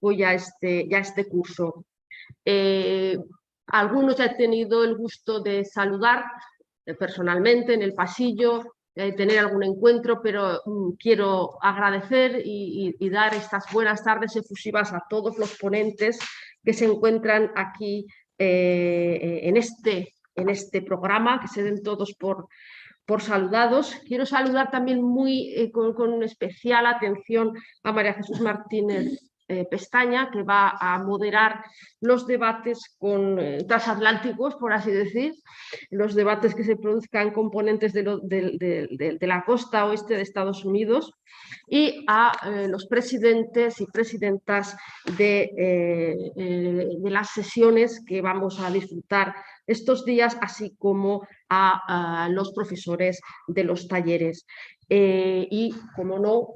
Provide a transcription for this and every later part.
participo ya este curso. Algunos ya he tenido el gusto de saludar personalmente en el pasillo, tener algún encuentro, pero quiero agradecer y dar estas buenas tardes efusivas a todos los ponentes que se encuentran aquí en este programa, que se den todos por saludados. Quiero saludar también con especial atención a María Jesús Martínez Pestaña, que va a moderar los debates transatlánticos, por así decir, los debates que se produzcan componentes de la costa oeste de Estados Unidos, y a los presidentes y presidentas de las sesiones que vamos a disfrutar estos días, así como a los profesores de los talleres. Y, como no,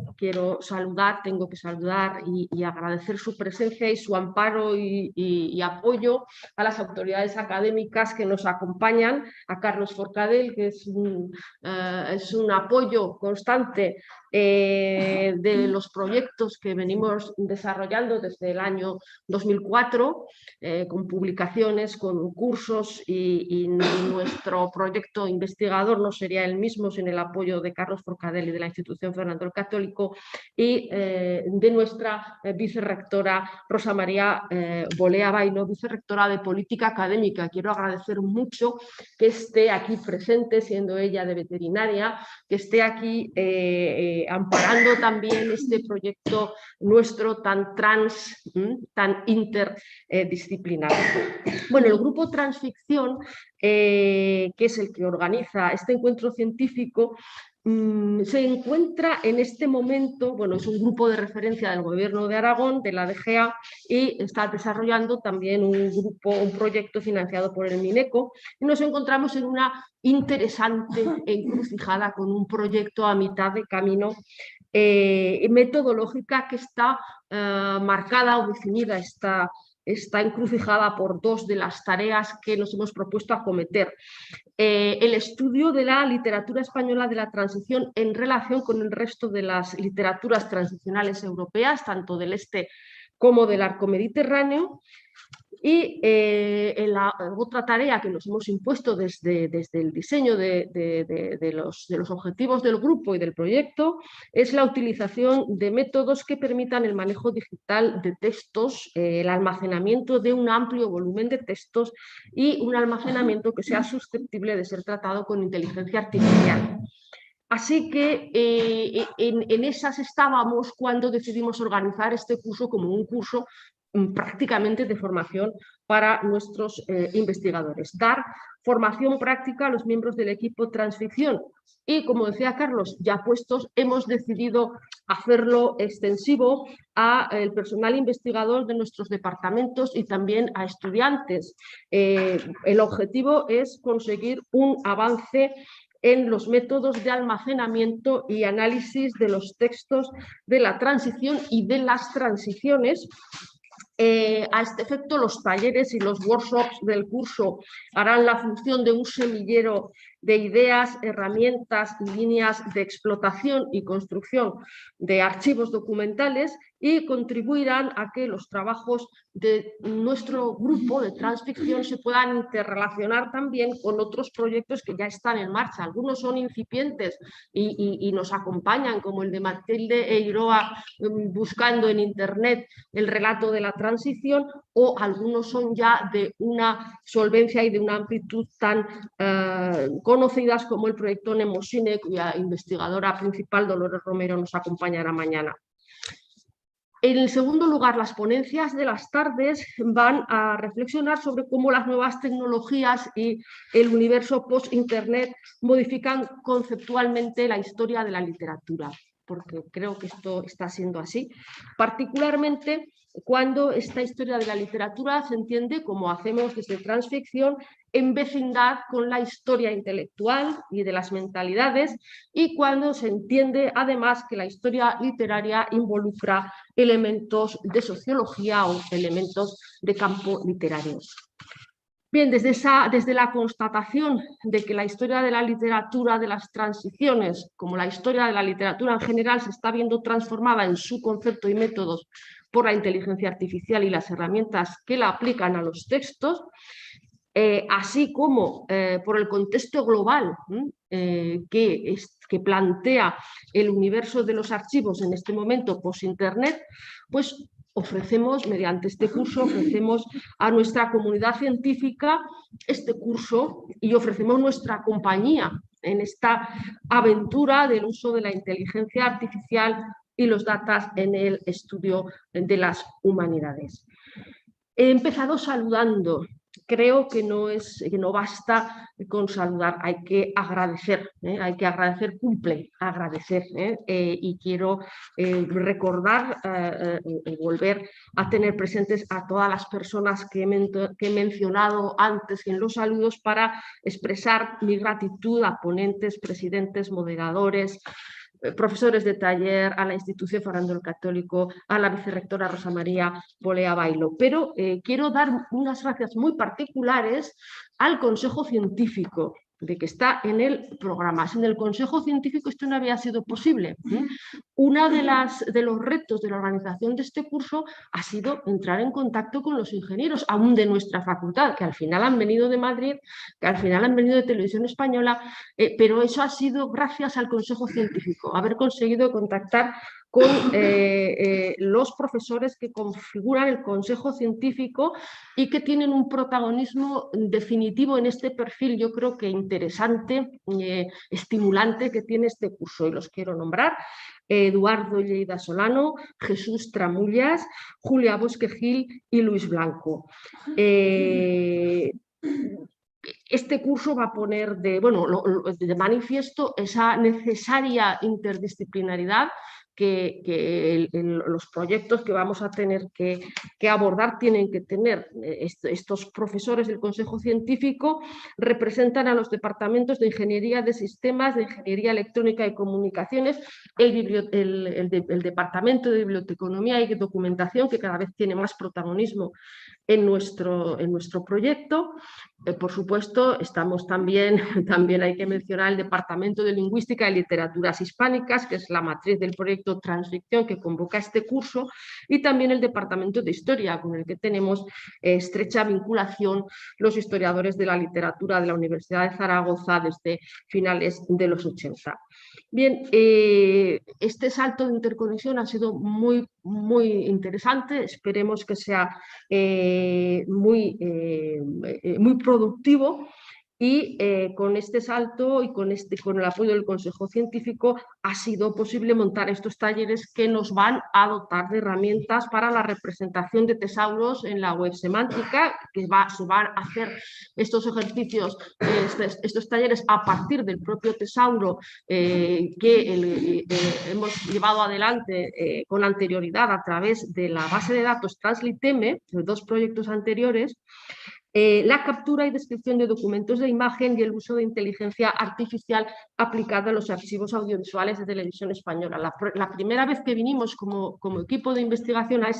tengo que saludar y agradecer su presencia y su amparo y apoyo a las autoridades académicas que nos acompañan, a Carlos Forcadell, que es un apoyo constante de los proyectos que venimos desarrollando desde el año 2004, con publicaciones, con cursos, y nuestro proyecto investigador no sería el mismo sin el apoyo de Carlos Forcadell y de la Institución Fernando el Católico, y de nuestra vicerrectora Rosa María Bolea Bailo, vicerrectora de Política académica. Quiero agradecer mucho que esté aquí presente, siendo ella de veterinaria, que esté aquí amparando también este proyecto nuestro tan interdisciplinar. Bueno, el grupo Transficción, que es el que organiza este encuentro científico, se encuentra en este momento, es un grupo de referencia del Gobierno de Aragón, de la DGA, y está desarrollando también un proyecto financiado por el Mineco, y nos encontramos en una interesante encrucijada con un proyecto a mitad de camino, metodológica, que está marcada o definida esta encrucijada por dos de las tareas que nos hemos propuesto acometer. El estudio de la literatura española de la transición en relación con el resto de las literaturas transicionales europeas, tanto del este como del arco mediterráneo. Y la otra tarea que nos hemos impuesto desde el diseño de los objetivos del grupo y del proyecto es la utilización de métodos que permitan el manejo digital de textos, el almacenamiento de un amplio volumen de textos y un almacenamiento que sea susceptible de ser tratado con inteligencia artificial. Así que en esas estábamos cuando decidimos organizar este curso como un curso prácticamente de formación para nuestros investigadores, dar formación práctica a los miembros del equipo Transficción. Y, como decía Carlos, ya puestos, hemos decidido hacerlo extensivo al personal investigador de nuestros departamentos y también a estudiantes. El objetivo es conseguir un avance en los métodos de almacenamiento y análisis de los textos de la transición y de las transiciones. A este efecto, los talleres y los workshops del curso harán la función de un semillero de ideas, herramientas y líneas de explotación y construcción de archivos documentales, y contribuirán a que los trabajos de nuestro grupo de Transficción se puedan interrelacionar también con otros proyectos que ya están en marcha. Algunos son incipientes y nos acompañan, como el de Matilde e Iroa, buscando en internet el relato de la transición, o algunos son ya de una solvencia y de una amplitud tan conocidas como el proyecto Nemosine, cuya investigadora principal, Dolores Romero, nos acompañará mañana. En el segundo lugar, las ponencias de las tardes van a reflexionar sobre cómo las nuevas tecnologías y el universo post-internet modifican conceptualmente la historia de la literatura, porque creo que esto está siendo así, particularmente cuando esta historia de la literatura se entiende, como hacemos desde Transficción, en vecindad con la historia intelectual y de las mentalidades, y cuando se entiende además que la historia literaria involucra elementos de sociología o elementos de campo literario. Bien, desde la constatación de que la historia de la literatura de las transiciones, como la historia de la literatura en general, se está viendo transformada en su concepto y métodos por la inteligencia artificial y las herramientas que la aplican a los textos, así como por el contexto global que plantea el universo de los archivos en este momento post-internet, pues ofrecemos, mediante este curso, ofrecemos a nuestra comunidad científica este curso y ofrecemos nuestra compañía en esta aventura del uso de la inteligencia artificial y los datos en el estudio de las humanidades. He empezado saludando. Creo que no basta con saludar, hay que agradecer, cumple agradecer. Y quiero recordar y volver a tener presentes a todas las personas que he mencionado antes en los saludos para expresar mi gratitud a ponentes, presidentes, moderadores, profesores de taller, a la Institución Fernando el Católico, a la Vicerrectora Rosa, María, Bolea, Bailo. Pero quiero dar unas gracias muy particulares al Consejo Científico, de que está en el programa. Sin el Consejo Científico esto no había sido posible. Uno de los retos de la organización de este curso ha sido entrar en contacto con los ingenieros, aún de nuestra facultad, que al final han venido de Madrid, que al final han venido de Televisión Española, pero eso ha sido gracias al Consejo Científico, haber conseguido contactar con los profesores que configuran el Consejo Científico y que tienen un protagonismo definitivo en este perfil, yo creo que interesante, estimulante que tiene este curso, y los quiero nombrar: Eduardo Lleida Solano, Jesús Tramullas, Julia Bosque Gil y Luis Blanco. Este curso va a poner de manifiesto esa necesaria interdisciplinaridad que los proyectos que vamos a tener que abordar tienen que tener. Estos profesores del Consejo Científico representan a los departamentos de Ingeniería de Sistemas, de Ingeniería Electrónica y Comunicaciones, el Departamento de Biblioteconomía y Documentación, que cada vez tiene más protagonismo en nuestro proyecto. Por supuesto, estamos también hay que mencionar el Departamento de Lingüística y Literaturas Hispánicas, que es la matriz del proyecto Transficción que convoca este curso, y también el Departamento de Historia, con el que tenemos estrecha vinculación los historiadores de la literatura de la Universidad de Zaragoza desde finales de los 80. Bien, este salto de interconexión ha sido muy interesante, esperemos que sea muy productivo, y con este salto y con el apoyo del Consejo Científico ha sido posible montar estos talleres que nos van a dotar de herramientas para la representación de tesauros en la web semántica, que se van a hacer estos ejercicios, estos talleres a partir del propio tesauro que hemos llevado adelante con anterioridad a través de la base de datos Transliteme, de 2 proyectos anteriores. La captura y descripción de documentos de imagen y el uso de inteligencia artificial aplicada a los archivos audiovisuales de Televisión Española. La primera vez que vinimos como equipo de investigación a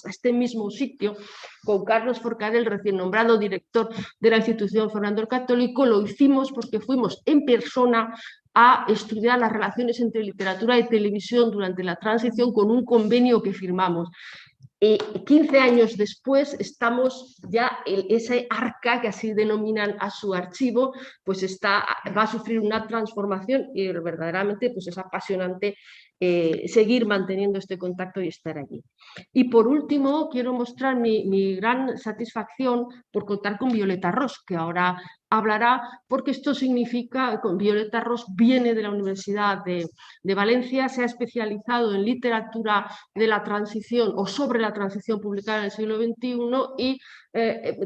este mismo sitio, con Carlos Forcadell, recién nombrado director de la Institución Fernando el Católico, lo hicimos porque fuimos en persona a estudiar las relaciones entre literatura y televisión durante la transición con un convenio que firmamos. 15 años después estamos ya en ese arca, que así denominan a su archivo, pues va a sufrir una transformación, y verdaderamente pues es apasionante seguir manteniendo este contacto y estar allí. Y por último quiero mostrar mi gran satisfacción por contar con Violeta Ros, que ahora hablará, porque esto significa, Violeta Ros viene de la Universidad de Valencia, se ha especializado en literatura de la transición o sobre la transición publicada en el siglo XXI, y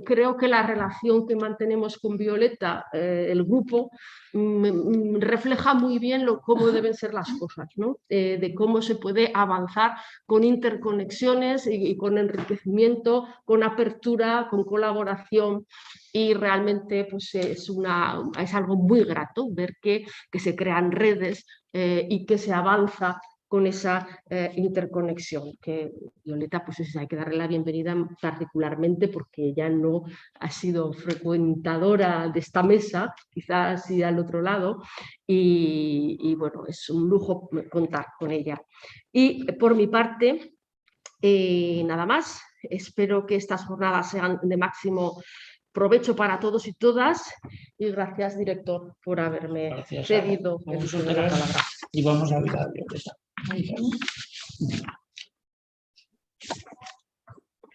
creo que la relación que mantenemos con Violeta, el grupo, refleja muy bien cómo deben ser las cosas, ¿no? De cómo se puede avanzar con interconexiones y con enriquecimiento, con apertura, con colaboración, y realmente pues, es algo muy grato ver que se crean redes y que se avanza con esa interconexión, que Violeta, pues hay que darle la bienvenida particularmente porque ella no ha sido frecuentadora de esta mesa, quizás sí al otro lado, y bueno, es un lujo contar con ella. Y por mi parte, Nada más, espero que estas jornadas sean de máximo provecho para todos y todas, y gracias, director, por haberme cedido el uso de la palabra. Y vamos a ver a Violeta.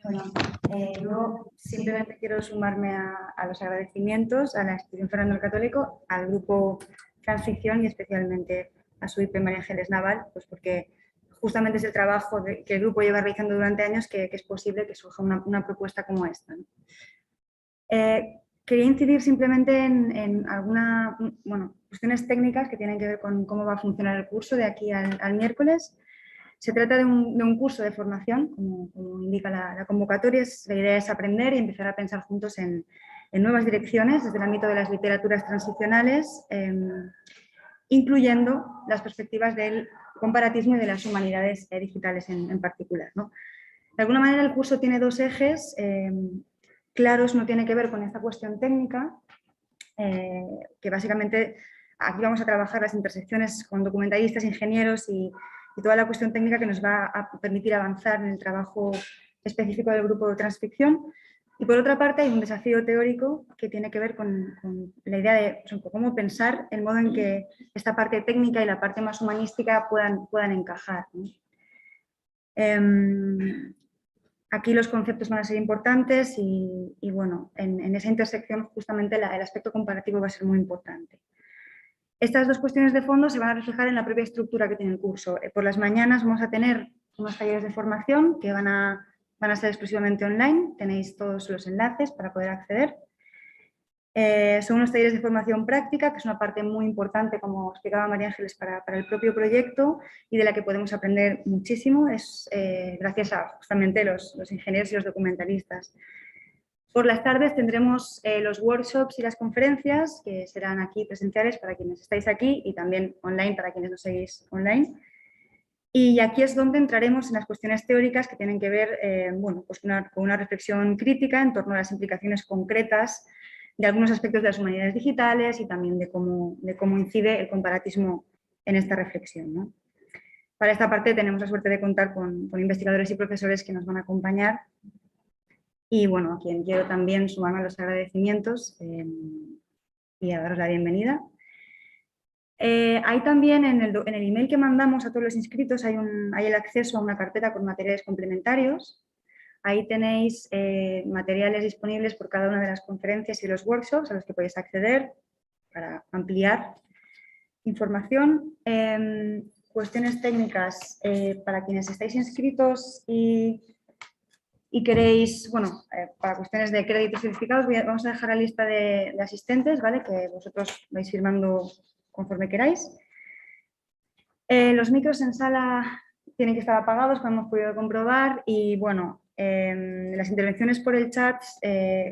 Bueno, yo simplemente quiero sumarme a los agradecimientos a la Institución Fernando el Católico, al grupo Transficción y especialmente a su IP María Ángeles Naval, pues porque justamente es el trabajo que el grupo lleva realizando durante años que es posible que surja una propuesta como esta, ¿no? Quería incidir simplemente en algunas cuestiones técnicas que tienen que ver con cómo va a funcionar el curso de aquí al miércoles. Se trata de un curso de formación, como indica la convocatoria. La idea es aprender y empezar a pensar juntos en nuevas direcciones desde el ámbito de las literaturas transicionales, incluyendo las perspectivas del comparatismo y de las humanidades digitales en particular, ¿no? De alguna manera el curso tiene dos ejes claros, no tiene que ver con esta cuestión técnica, que básicamente aquí vamos a trabajar las intersecciones con documentalistas, ingenieros y toda la cuestión técnica que nos va a permitir avanzar en el trabajo específico del grupo de Transficción. Y por otra parte hay un desafío teórico que tiene que ver con la idea de cómo pensar el modo en que esta parte técnica y la parte más humanística puedan encajar, ¿no? Aquí los conceptos van a ser importantes y bueno, en esa intersección justamente el aspecto comparativo va a ser muy importante. Estas dos cuestiones de fondo se van a reflejar en la propia estructura que tiene el curso. Por las mañanas vamos a tener unos talleres de formación que van a ser exclusivamente online. Tenéis todos los enlaces para poder acceder. Son unos talleres de formación práctica, que es una parte muy importante, como explicaba María Ángeles, para el propio proyecto y de la que podemos aprender muchísimo. Es gracias a justamente los ingenieros y los documentalistas. Por las tardes tendremos los workshops y las conferencias, que serán aquí presenciales para quienes estáis aquí y también online para quienes nos seguís online. Y aquí es donde entraremos en las cuestiones teóricas que tienen que ver con una reflexión crítica en torno a las implicaciones concretas de algunos aspectos de las humanidades digitales y también de cómo incide el comparatismo en esta reflexión, ¿no? Para esta parte tenemos la suerte de contar con investigadores y profesores que nos van a acompañar. Y bueno, a quien quiero también sumarme a los agradecimientos y a daros la bienvenida. Hay también en el email que mandamos a todos los inscritos hay el acceso a una carpeta con materiales complementarios. Ahí tenéis materiales disponibles por cada una de las conferencias y los workshops a los que podéis acceder para ampliar información. Cuestiones técnicas para quienes estáis inscritos y queréis, para cuestiones de créditos certificados, vamos a dejar la lista de asistentes, ¿vale? Que vosotros vais firmando conforme queráis. Los micros en sala tienen que estar apagados, como hemos podido comprobar, y bueno, las intervenciones por el chat,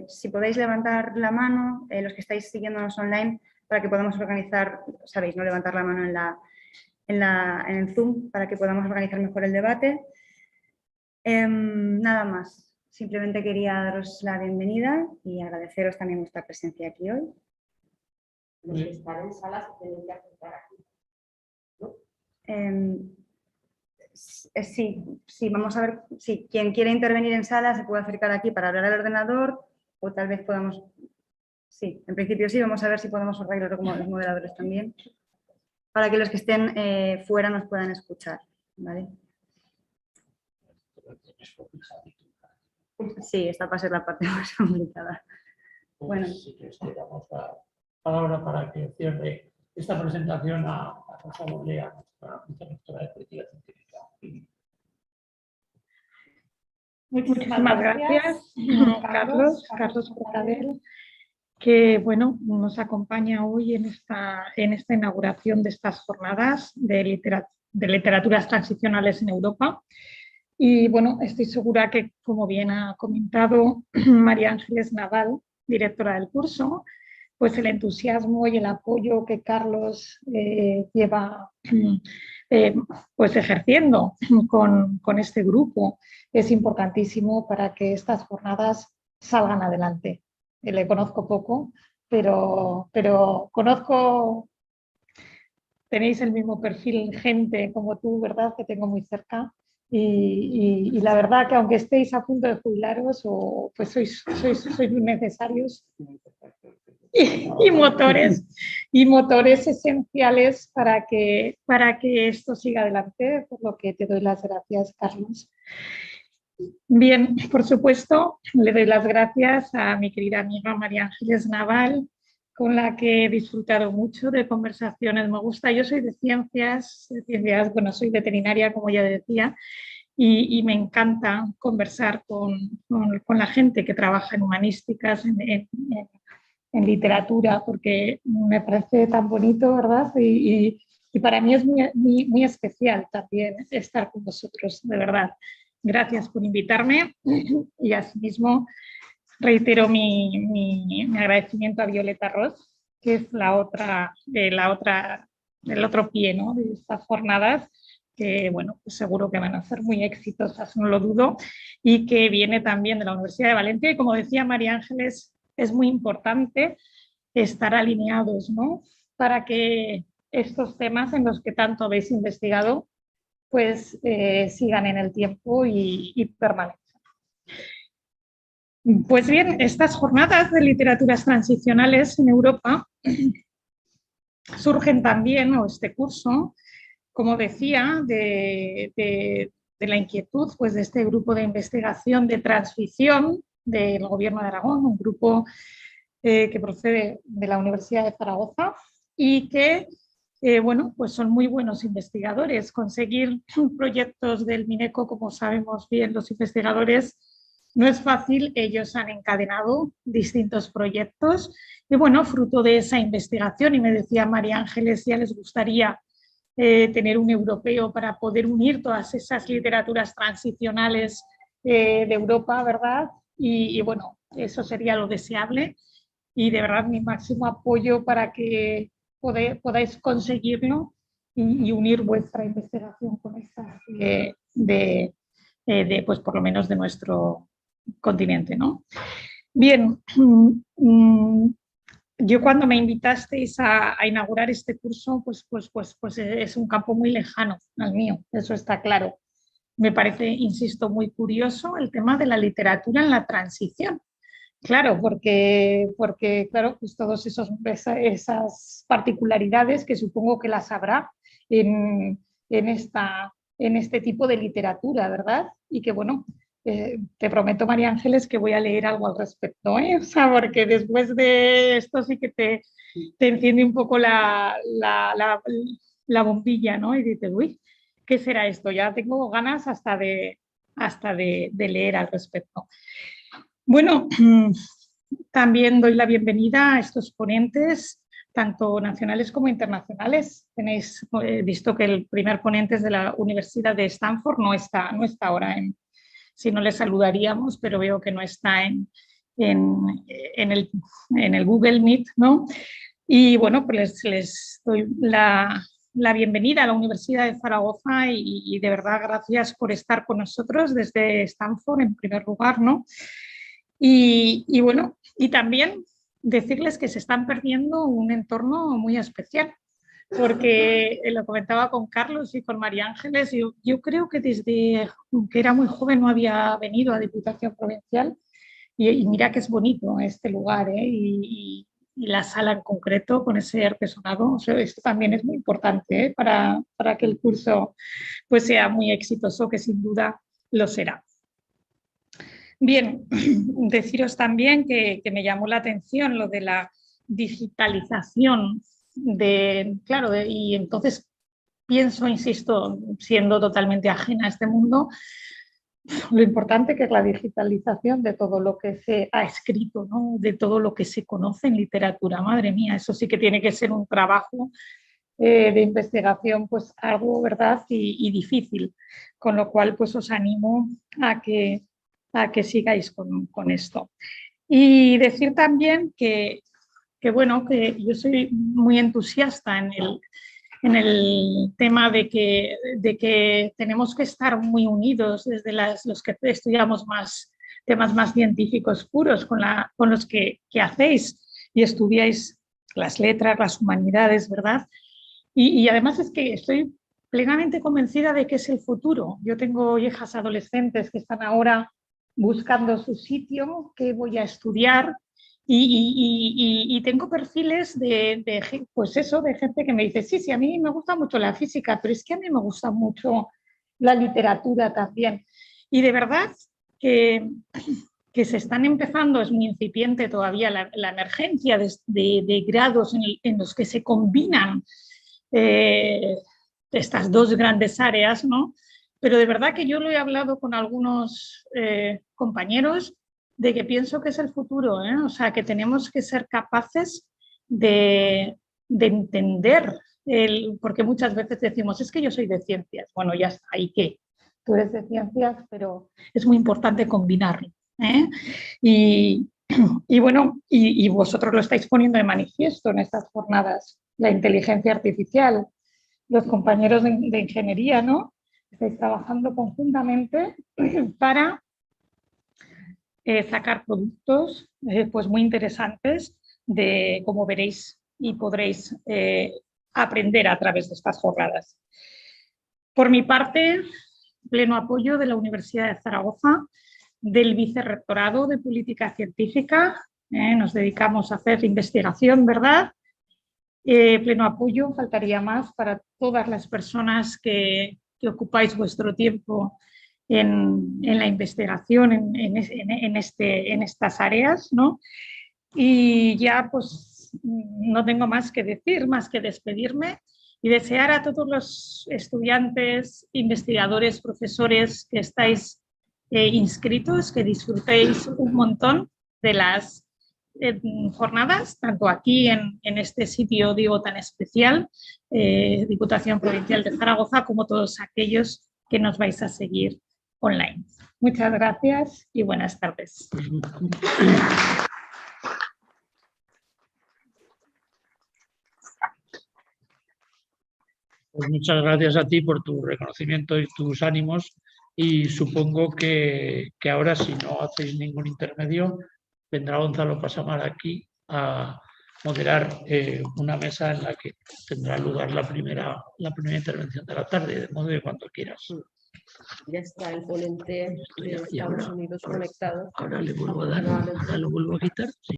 si podéis levantar la mano, los que estáis siguiéndonos online, para que podamos organizar, sabéis, ¿no? Levantar la mano en el Zoom, para que podamos organizar mejor el debate. Nada más, simplemente quería daros la bienvenida y agradeceros también vuestra presencia aquí hoy. Los que están en salas se tienen que acercar aquí, ¿no? Sí, vamos a ver si quien quiere intervenir en sala se puede acercar aquí para hablar al ordenador o tal vez podamos, sí, en principio sí, vamos a ver si podemos arreglarlo como los moderadores también, para que los que estén fuera nos puedan escuchar, ¿vale? Sí, esta va a ser la parte más complicada. Bueno. Sí que le damos la palabra para que cierre esta presentación a Rosa Bolea, nuestra Vicerrectora de Política Científica. Muchísimas gracias, Carlos Forcadell, que bueno, nos acompaña hoy en esta inauguración de estas jornadas de literaturas transicionales en Europa. Y bueno, estoy segura que, como bien ha comentado María Ángeles Naval, directora del curso, pues el entusiasmo y el apoyo que Carlos lleva pues ejerciendo con este grupo es importantísimo para que estas jornadas salgan adelante. Le conozco poco, pero conozco, tenéis el mismo perfil gente como tú, ¿verdad?, que tengo muy cerca, y la verdad que aunque estéis a punto de jubilaros, pues sois muy necesarios y motores esenciales para que esto siga adelante, por lo que te doy las gracias, Carlos. Bien, por supuesto, le doy las gracias a mi querida amiga María Ángeles Naval, con la que he disfrutado mucho de conversaciones. Me gusta, yo soy de ciencias, bueno, soy veterinaria, como ya decía, y me encanta conversar con la gente que trabaja en humanísticas, en literatura, porque me parece tan bonito, ¿verdad? Y para mí es muy especial también estar con vosotros, de verdad. Gracias por invitarme y asimismo reitero mi agradecimiento a Violeta Rosa, que es el otro pie, ¿no?, de estas jornadas, que bueno, pues seguro que van a ser muy exitosas, no lo dudo, y que viene también de la Universidad de Valencia. Y como decía María Ángeles, es muy importante estar alineados, ¿no?, para que estos temas en los que tanto habéis investigado pues sigan en el tiempo y permanezcan. Pues bien, estas jornadas de literaturas transicionales en Europa surgen también, o este curso, como decía, de la inquietud pues, de este grupo de investigación de Transficción del Gobierno de Aragón, un grupo que procede de la Universidad de Zaragoza y que bueno, pues son muy buenos investigadores. Conseguir proyectos del Mineco, como sabemos bien los investigadores, no es fácil. Ellos han encadenado distintos proyectos y bueno, fruto de esa investigación, y me decía María Ángeles, ya les gustaría tener un europeo para poder unir todas esas literaturas transicionales de Europa, ¿verdad? Y bueno, eso sería lo deseable y de verdad mi máximo apoyo para que podáis conseguirlo y unir vuestra investigación con esta pues por lo menos de nuestro continente, ¿no? Bien, yo cuando me invitasteis a inaugurar este curso, pues es un campo muy lejano al mío, eso está claro. Me parece, insisto, muy curioso el tema de la literatura en la transición. Claro, porque claro, pues todas esas particularidades que supongo que las habrá en este tipo de literatura, ¿verdad? Y que bueno, te prometo, María Ángeles, que voy a leer algo al respecto, ¿eh? O sea, porque después de esto sí que te enciende un poco la bombilla, ¿no? Y dices, uy, ¿qué será esto? Ya tengo ganas hasta de leer al respecto. Bueno, también doy la bienvenida a estos ponentes, tanto nacionales como internacionales. Tenéis visto que el primer ponente es de la Universidad de Stanford, no está ahora si no le saludaríamos, pero veo que no está en el Google Meet, ¿no? Y bueno, pues les doy la bienvenida a la Universidad de Zaragoza y de verdad gracias por estar con nosotros desde Stanford en primer lugar, ¿no? Y bueno, y también decirles que se están perdiendo un entorno muy especial, porque lo comentaba con Carlos y con María Ángeles, yo creo que desde que era muy joven no había venido a Diputación Provincial y mira que es bonito este lugar, ¿eh? Y la sala en concreto con ese artesonado, o sea, esto también es muy importante, ¿eh? para que el curso pues, sea muy exitoso, que sin duda lo será. Bien, deciros también que me llamó la atención lo de la digitalización y entonces pienso, insisto, siendo totalmente ajena a este mundo, lo importante que es la digitalización de todo lo que se ha escrito, ¿no? De todo lo que se conoce en literatura. Madre mía, eso sí que tiene que ser un trabajo de investigación pues algo, ¿verdad? Y difícil, con lo cual pues os animo a que sigáis con esto. Y decir también que bueno, que yo soy muy entusiasta en el tema de que tenemos que estar muy unidos desde los que estudiamos temas más científicos puros con los que hacéis y estudiáis las letras, las humanidades, ¿verdad? Y además es que estoy plenamente convencida de que es el futuro. Yo tengo hijas adolescentes que están ahora buscando su sitio, qué voy a estudiar, y tengo perfiles pues eso, de gente que me dice, sí, a mí me gusta mucho la física, pero es que a mí me gusta mucho la literatura también. Y de verdad que se están empezando, es muy incipiente todavía la emergencia de grados en los que se combinan estas dos grandes áreas, ¿no? Pero de verdad que yo lo he hablado con algunos compañeros de que pienso que es el futuro, ¿eh? O sea, que tenemos que ser capaces de entender, porque muchas veces decimos, es que yo soy de ciencias. Bueno, ya está, ¿y qué? Tú eres de ciencias, pero es muy importante combinarlo, ¿eh? Y bueno, y vosotros lo estáis poniendo de manifiesto en estas jornadas, la inteligencia artificial, los compañeros de ingeniería, ¿no? Estáis trabajando conjuntamente para sacar productos pues muy interesantes, como veréis y podréis aprender a través de estas jornadas. Por mi parte, pleno apoyo de la Universidad de Zaragoza, del Vicerrectorado de Política Científica. Nos dedicamos a hacer investigación, ¿verdad? Pleno apoyo, faltaría más, para todas las personas que ocupáis vuestro tiempo en la investigación en estas áreas, ¿no? Y ya pues no tengo más que decir, más que despedirme y desear a todos los estudiantes, investigadores, profesores que estáis inscritos, que disfrutéis un montón de las jornadas, tanto aquí en este sitio, digo, tan especial, Diputación Provincial de Zaragoza, como todos aquellos que nos vais a seguir online. Muchas gracias y buenas tardes. Pues muchas gracias a ti por tu reconocimiento y tus ánimos, y supongo que ahora, si no hacéis ningún intermedio, vendrá Gonzalo Pasamar aquí a moderar una mesa en la que tendrá lugar la primera intervención de la tarde, de modo que cuando quieras. Ya está el ponente de Estados Unidos conectado. Ahora le vuelvo a dar, ahora lo vuelvo a quitar. Sí.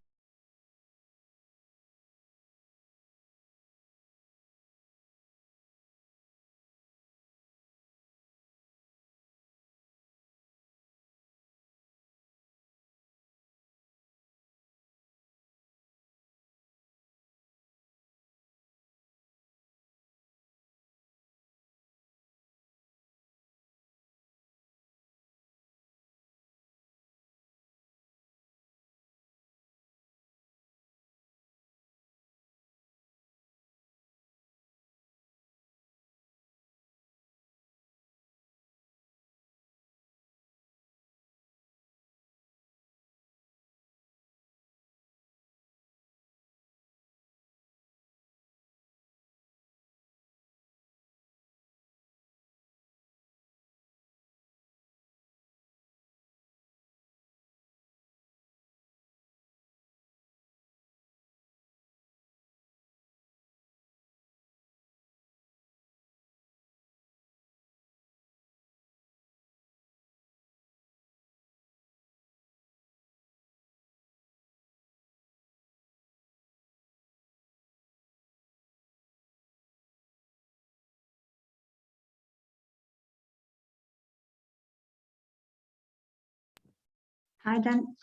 Hi, Dan.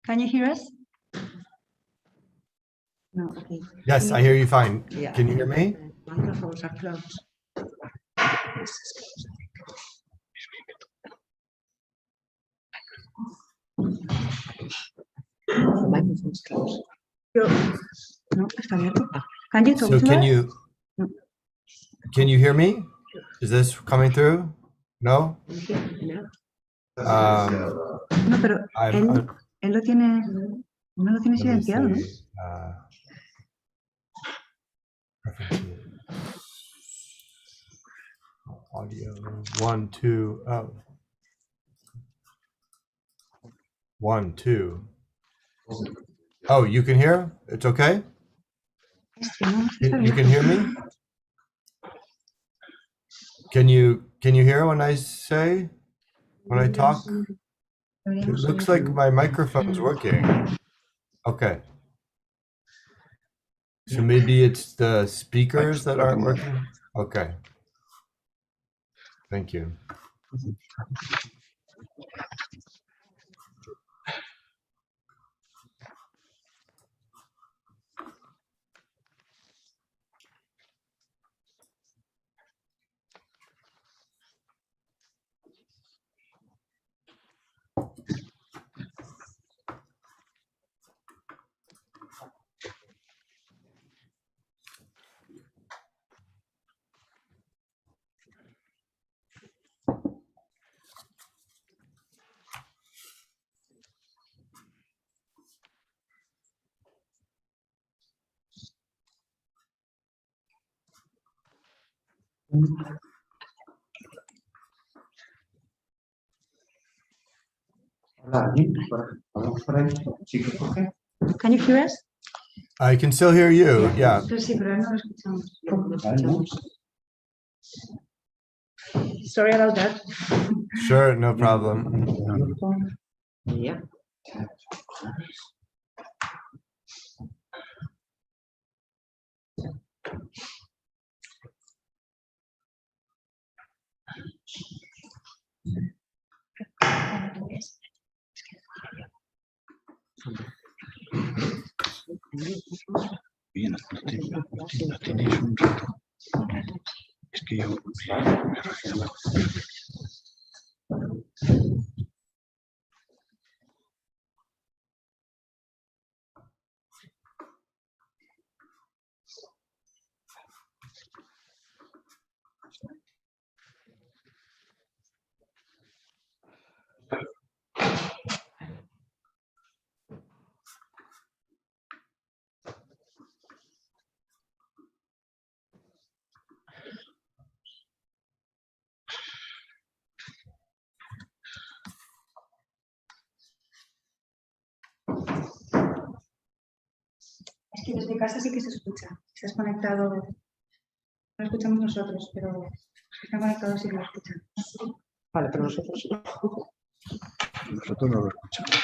Can you hear us? No, okay. Yes, I hear you fine. Yeah. Can you hear me? Microphones are closed. The microphone's closed. No, está abierto. Can you talk So to us? can you hear me? Is this coming through? No? No, pero él lo tiene, no lo tiene Let me silenciado, ¿no? see. Preferences. Audio 1, 2. Oh. 1, 2. Oh, you can hear? It's okay? Es que no, está You can hear me? Can you hear when I talk? It looks like my microphone's working. Okay. So maybe it's the speakers that aren't working? Okay. Thank you. Can you hear us? I can still hear you, yeah. Sí, pero no lo escuchamos. Sorry about that. Sure, no problem. Yeah. Bien, no tenéis un rato. Es que yo me refiero. Es que desde casa sí que se escucha. Estás conectado. No lo escuchamos nosotros, pero los que están conectados sí que lo escuchan. Vale, pero nosotros no. Nosotros no lo escuchamos.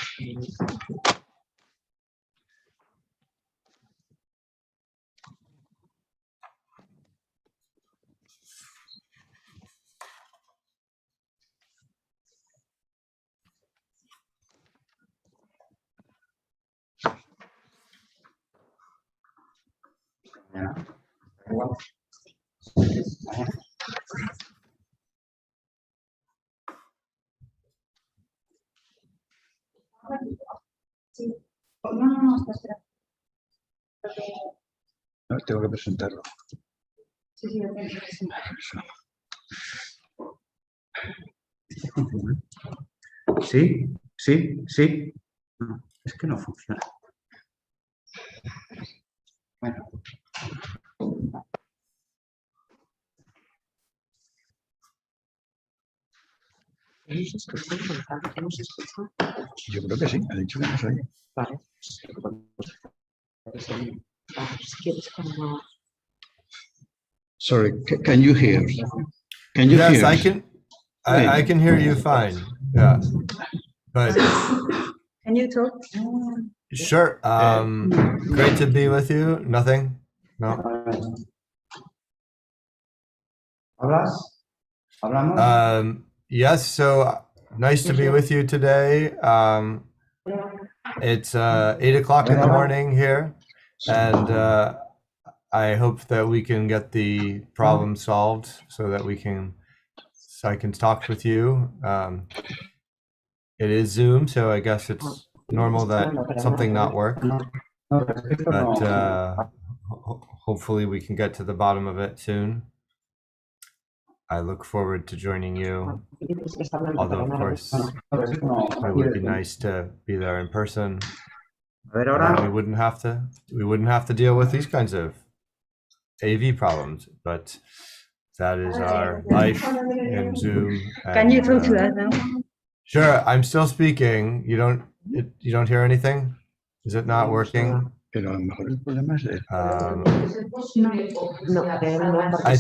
Sí. No, espera. No, tengo que presentarlo. Sí, lo tengo que presentar. Sí, sí, sí. No, es que no funciona. Bueno. Yo creo que sí, ha dicho que no soy. Vale. Si quieres, cuando... Sorry, can you hear? Can you Yes, hear? I can hear you fine. Yeah. But Can you talk? sure. Great to be with you. Nothing? No. ¿Hablas? ¿Hablamos? Yes, so nice to be with you today. It's 8 o'clock in the morning here, and I hope that we can get the problem solved so that I can talk with you. It is Zoom, so I guess it's normal that something not work, but hopefully we can get to the bottom of it soon. I look forward to joining you, although of course it would be nice to be there in person. We wouldn't have to deal with these kinds of AV problems, but that is our life in Zoom. Can you talk to that now? Sure, I'm still speaking. You don't hear anything? Is it not working? Pero a lo mejor el problema es de... I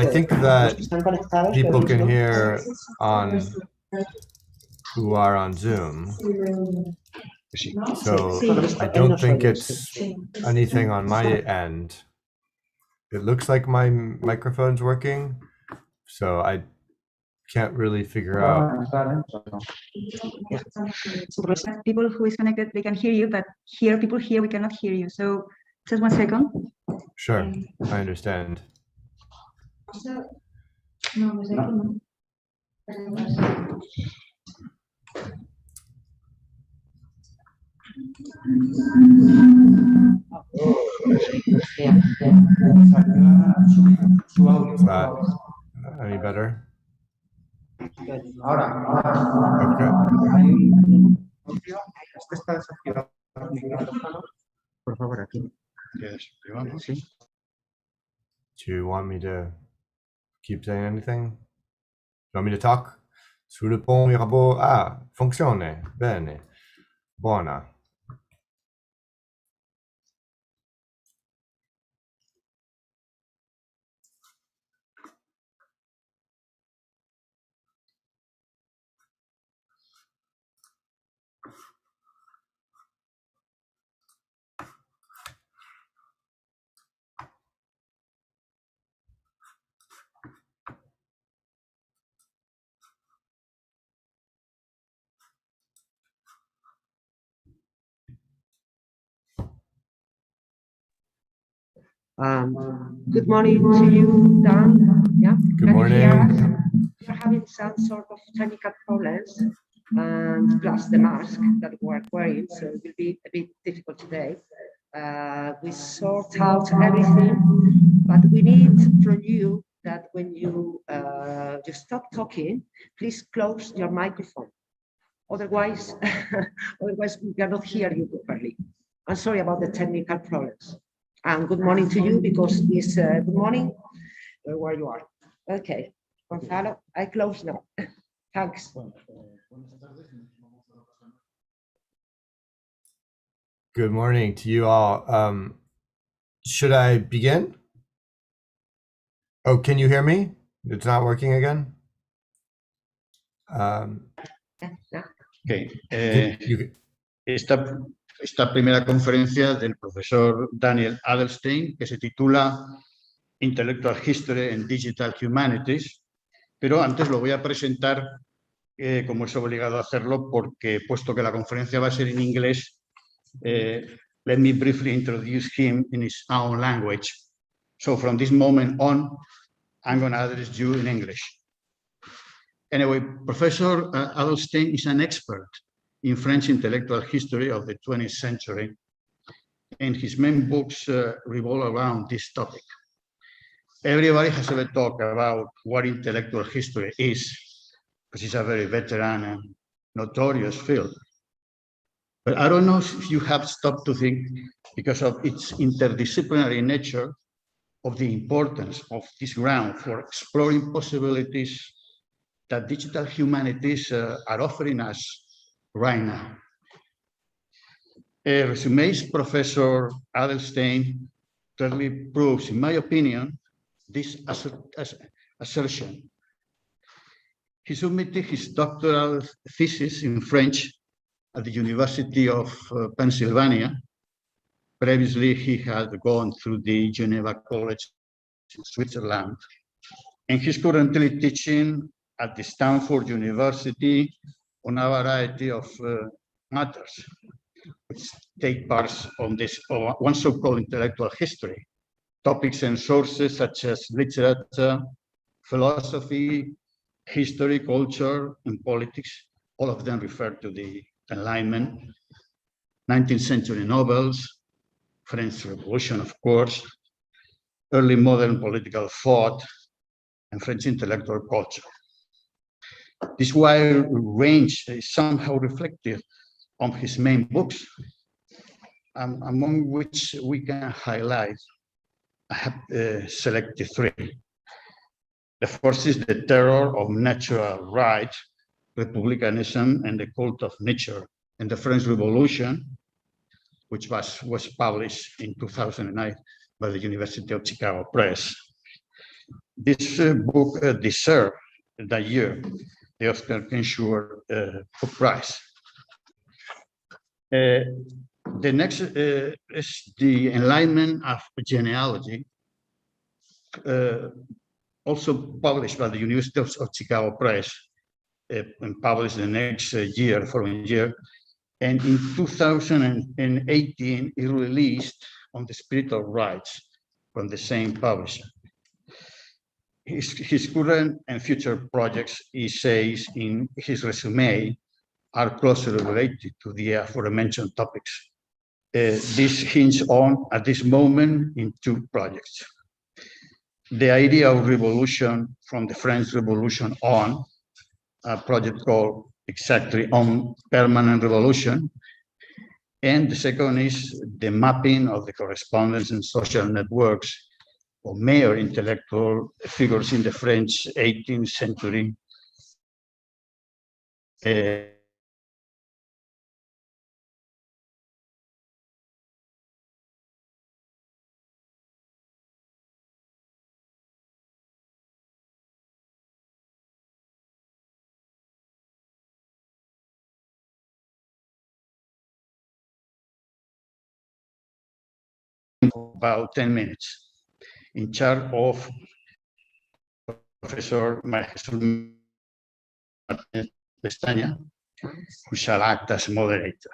think that people can hear on who are on Zoom. So I don't think it's anything on my end. It looks like my microphone's working, so I can't really figure out. So people who is connected, they can hear you, but here, people here, we cannot hear you. So just 1 second. Sure, I understand. Is that any better? Okay. Por favor, aquí. Sí. Do you want me to keep saying anything? Do you want me to talk? Sul pont Mirabeau. Ah, funzione. Bene. Buona. Good morning to you, Dan. Yeah. Good Can you morning. hear us? We're having some sort of technical problems, and plus the mask that we're wearing, so it will be a bit difficult today. We sort out everything, but we need from you that when you just stop talking, please close your microphone. Otherwise, we cannot hear you properly. I'm sorry about the technical problems. And good morning to you, because it's good morning where you are. Okay, Gonzalo, I close now. Thanks. Good morning to you all. Should I begin? Oh, can you hear me? It's not working again? Okay. You- Esta primera conferencia del profesor Daniel Adelstein, que se titula Intellectual History and Digital Humanities, pero antes lo voy a presentar como es obligado a hacerlo, porque puesto que la conferencia va a ser en inglés, let me briefly introduce him in his own language. So from this moment on, I'm going to address you in English. Anyway, Professor Adelstein is an expert in French intellectual history of the 20th century, and his main books revolve around this topic. Everybody has ever talked about what intellectual history is, because it's a very veteran and notorious field. But I don't know if you have stopped to think, because of its interdisciplinary nature, of the importance of this ground for exploring possibilities that digital humanities are offering us right now. Resumes Professor Adelstein clearly proves, in my opinion, this assertion. He submitted his doctoral thesis in French at the University of Pennsylvania. Previously, he had gone through the Geneva College in Switzerland, and he's currently teaching at the Stanford University on a variety of matters which take part on this one so-called intellectual history, topics and sources such as literature, philosophy, history, culture, and politics. All of them refer to the Enlightenment, 19th century novels, French Revolution, of course, early modern political thought, and French intellectual culture. This wide range is somehow reflected on his main books, among which we can highlight, I have selected three. The first is The Terror of Natural Right, Republicanism and the Cult of Nature in the French Revolution, which was published in 2009 by the University of Chicago Press. This book deserved that year the Oscar Kinsure Book Prize. The next is The Enlightenment of Genealogy, also published by the University of Chicago Press, and published the next year, following year. And in 2018, it released on the spiritual rights from the same publisher. His current and future projects, he says in his resume, are closely related to the aforementioned topics. This hinges on, at this moment, in two projects. The idea of revolution from the French Revolution on, a project called exactly On Permanent Revolution. And the second is the mapping of the correspondence and social networks of major intellectual figures in the French 18th century. About 10 minutes, in charge of Professor María Pestaña, who shall act as moderator.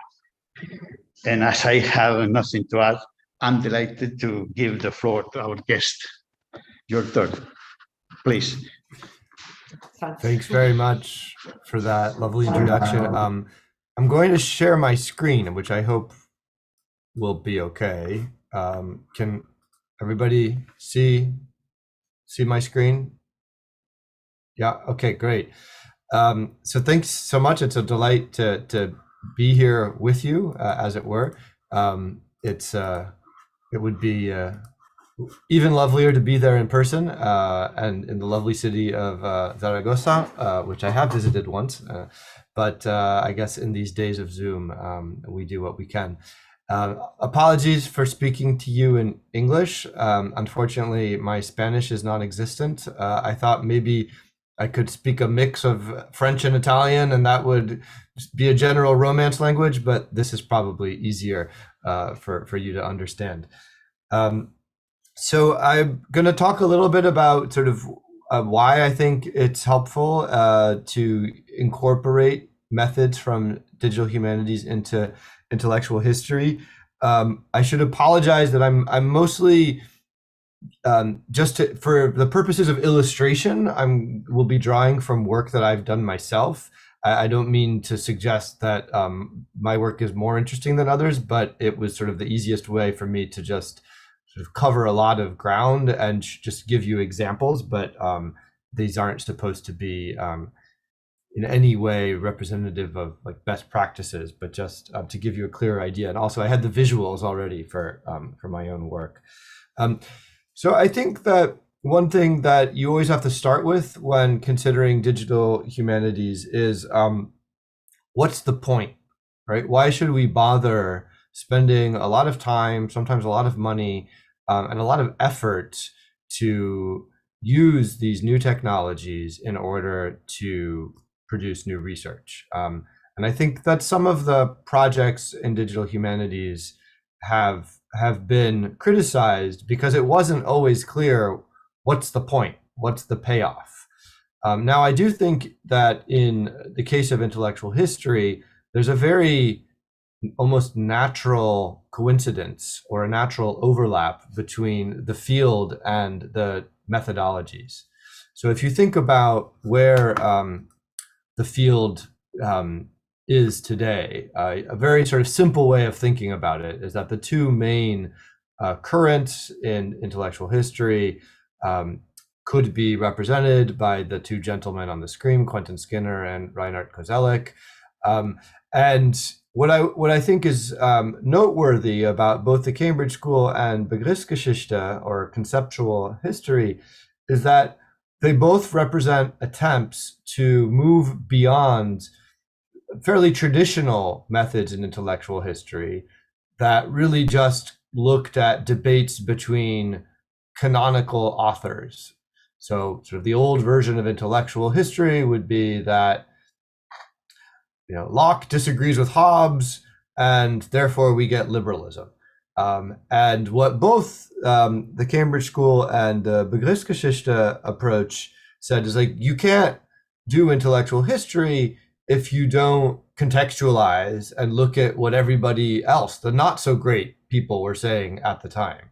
And as I have nothing to add, I'm delighted to give the floor to our guest. Your turn, please. Thanks very much for that lovely introduction. I'm going to share my screen, which I hope will be okay. Can everybody see my screen? Yeah, okay, great. So thanks so much. It's a delight to be here with you, as it were. It would be even lovelier to be there in person, and in the lovely city of Zaragoza, which I have visited once, but I guess in these days of Zoom, we do what we can. Apologies for speaking to you in English. Unfortunately, my Spanish is non-existent. I thought maybe I could speak a mix of French and Italian, and that would be a general Romance language, but this is probably easier for you to understand. So I'm going to talk a little bit about sort of why I think it's helpful to incorporate methods from digital humanities into intellectual history. I should apologize that I'm mostly for the purposes of illustration, will be drawing from work that I've done myself. I don't mean to suggest that my work is more interesting than others, but it was sort of the easiest way for me to just sort of cover a lot of ground and just give you examples, but these aren't supposed to be in any way representative of like best practices, but just to give you a clearer idea. And also I had the visuals already for my own work. So I think that one thing that you always have to start with when considering digital humanities is what's the point, right? Why should we bother spending a lot of time, sometimes a lot of money, and a lot of effort to use these new technologies in order to produce new research? And I think that some of the projects in digital humanities have been criticized because it wasn't always clear what's the point, what's the payoff. Now, I do think that in the case of intellectual history, there's a very almost natural coincidence or a natural overlap between the field and the methodologies. So if you think about where the field is today, a very sort of simple way of thinking about it is that the two main currents in intellectual history could be represented by the two gentlemen on the screen, Quentin Skinner and Reinhard Koselleck. And what I think is noteworthy about both the Cambridge School and Begriffsgeschichte, or conceptual history, is that they both represent attempts to move beyond fairly traditional methods in intellectual history that really just looked at debates between canonical authors. So sort of the old version of intellectual history would be that, you know, Locke disagrees with Hobbes, and therefore we get liberalism. And what both the Cambridge School and the Begriffsgeschichte approach said is, like, you can't do intellectual history if you don't contextualize and look at what everybody else, the not so great people, were saying at the time.